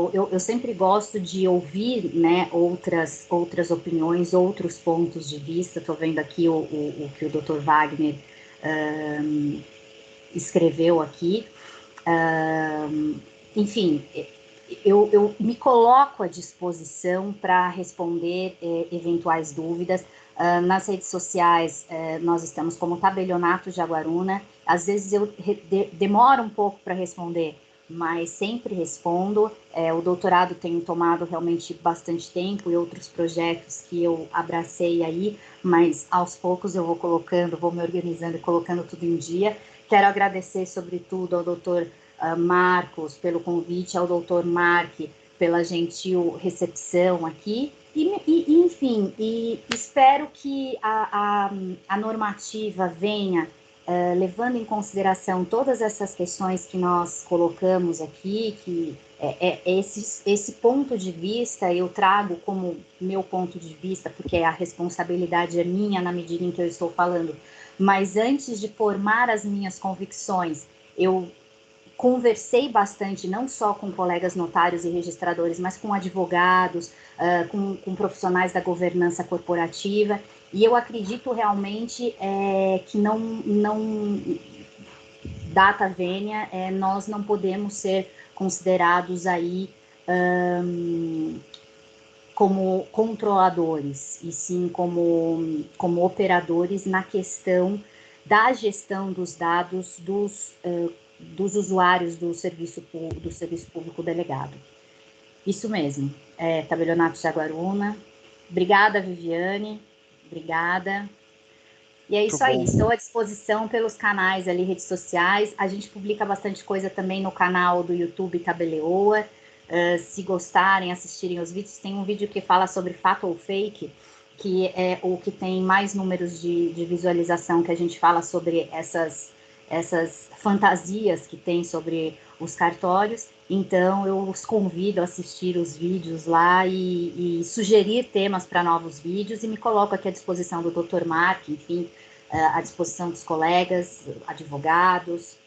S2: Eu sempre gosto de ouvir, né, outras opiniões, outros pontos de vista. Estou vendo aqui o que o Dr. Wagner escreveu aqui. Enfim, eu me coloco à disposição para responder eventuais dúvidas. Nas redes sociais, nós estamos como Tabelionato Jaguaruna. Às vezes eu demoro um pouco para responder, mas sempre respondo. O doutorado tem tomado realmente bastante tempo e outros projetos que eu abracei aí, mas aos poucos eu vou me organizando e colocando tudo em dia. Quero agradecer, sobretudo, ao doutor Marcos pelo convite, ao doutor Mark pela gentil recepção aqui, enfim, espero que a normativa venha levando em consideração todas essas questões que nós colocamos aqui, que esse ponto de vista eu trago como meu ponto de vista, porque a responsabilidade é minha na medida em que eu estou falando, mas antes de formar as minhas convicções, eu conversei bastante, não só com colegas notários e registradores, mas com advogados, com profissionais da governança corporativa, e eu acredito realmente que não data vênia, nós não podemos ser considerados aí como controladores, e sim como operadores na questão da gestão dos dados dos usuários do serviço público delegado. Isso mesmo, Tabelionato Jaguaruna. Obrigada, Viviane, obrigada. E é isso aí, estou à disposição pelos canais ali, redes sociais. A gente publica bastante coisa também no canal do YouTube Tabeleoa. Se gostarem, assistirem os vídeos, tem um vídeo que fala sobre fato ou fake, que é o que tem mais números de visualização, que a gente fala sobre essas fantasias que tem sobre os cartórios. Então, eu os convido a assistir os vídeos lá e sugerir temas para novos vídeos, e me coloco aqui à disposição do Dr. Mark, enfim, à disposição dos colegas, advogados,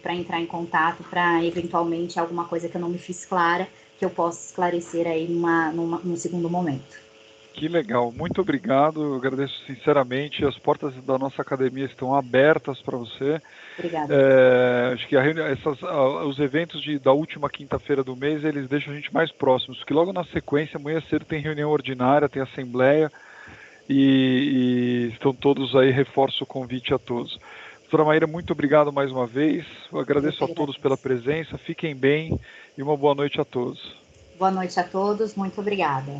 S2: para entrar em contato, para eventualmente alguma coisa que eu não me fiz clara, que eu possa esclarecer aí num segundo momento.
S1: Que legal, muito obrigado, eu agradeço sinceramente, as portas da nossa academia estão abertas para você.
S2: Obrigada.
S1: Acho que os eventos da última quinta-feira do mês, eles deixam a gente mais próximos, porque logo na sequência, amanhã cedo tem reunião ordinária, tem assembleia, e estão todos aí, reforço o convite a todos. Doutora Maíra, muito obrigado mais uma vez, eu agradeço a todos pela presença, fiquem bem e uma boa noite a todos.
S2: Boa noite a todos, muito obrigada.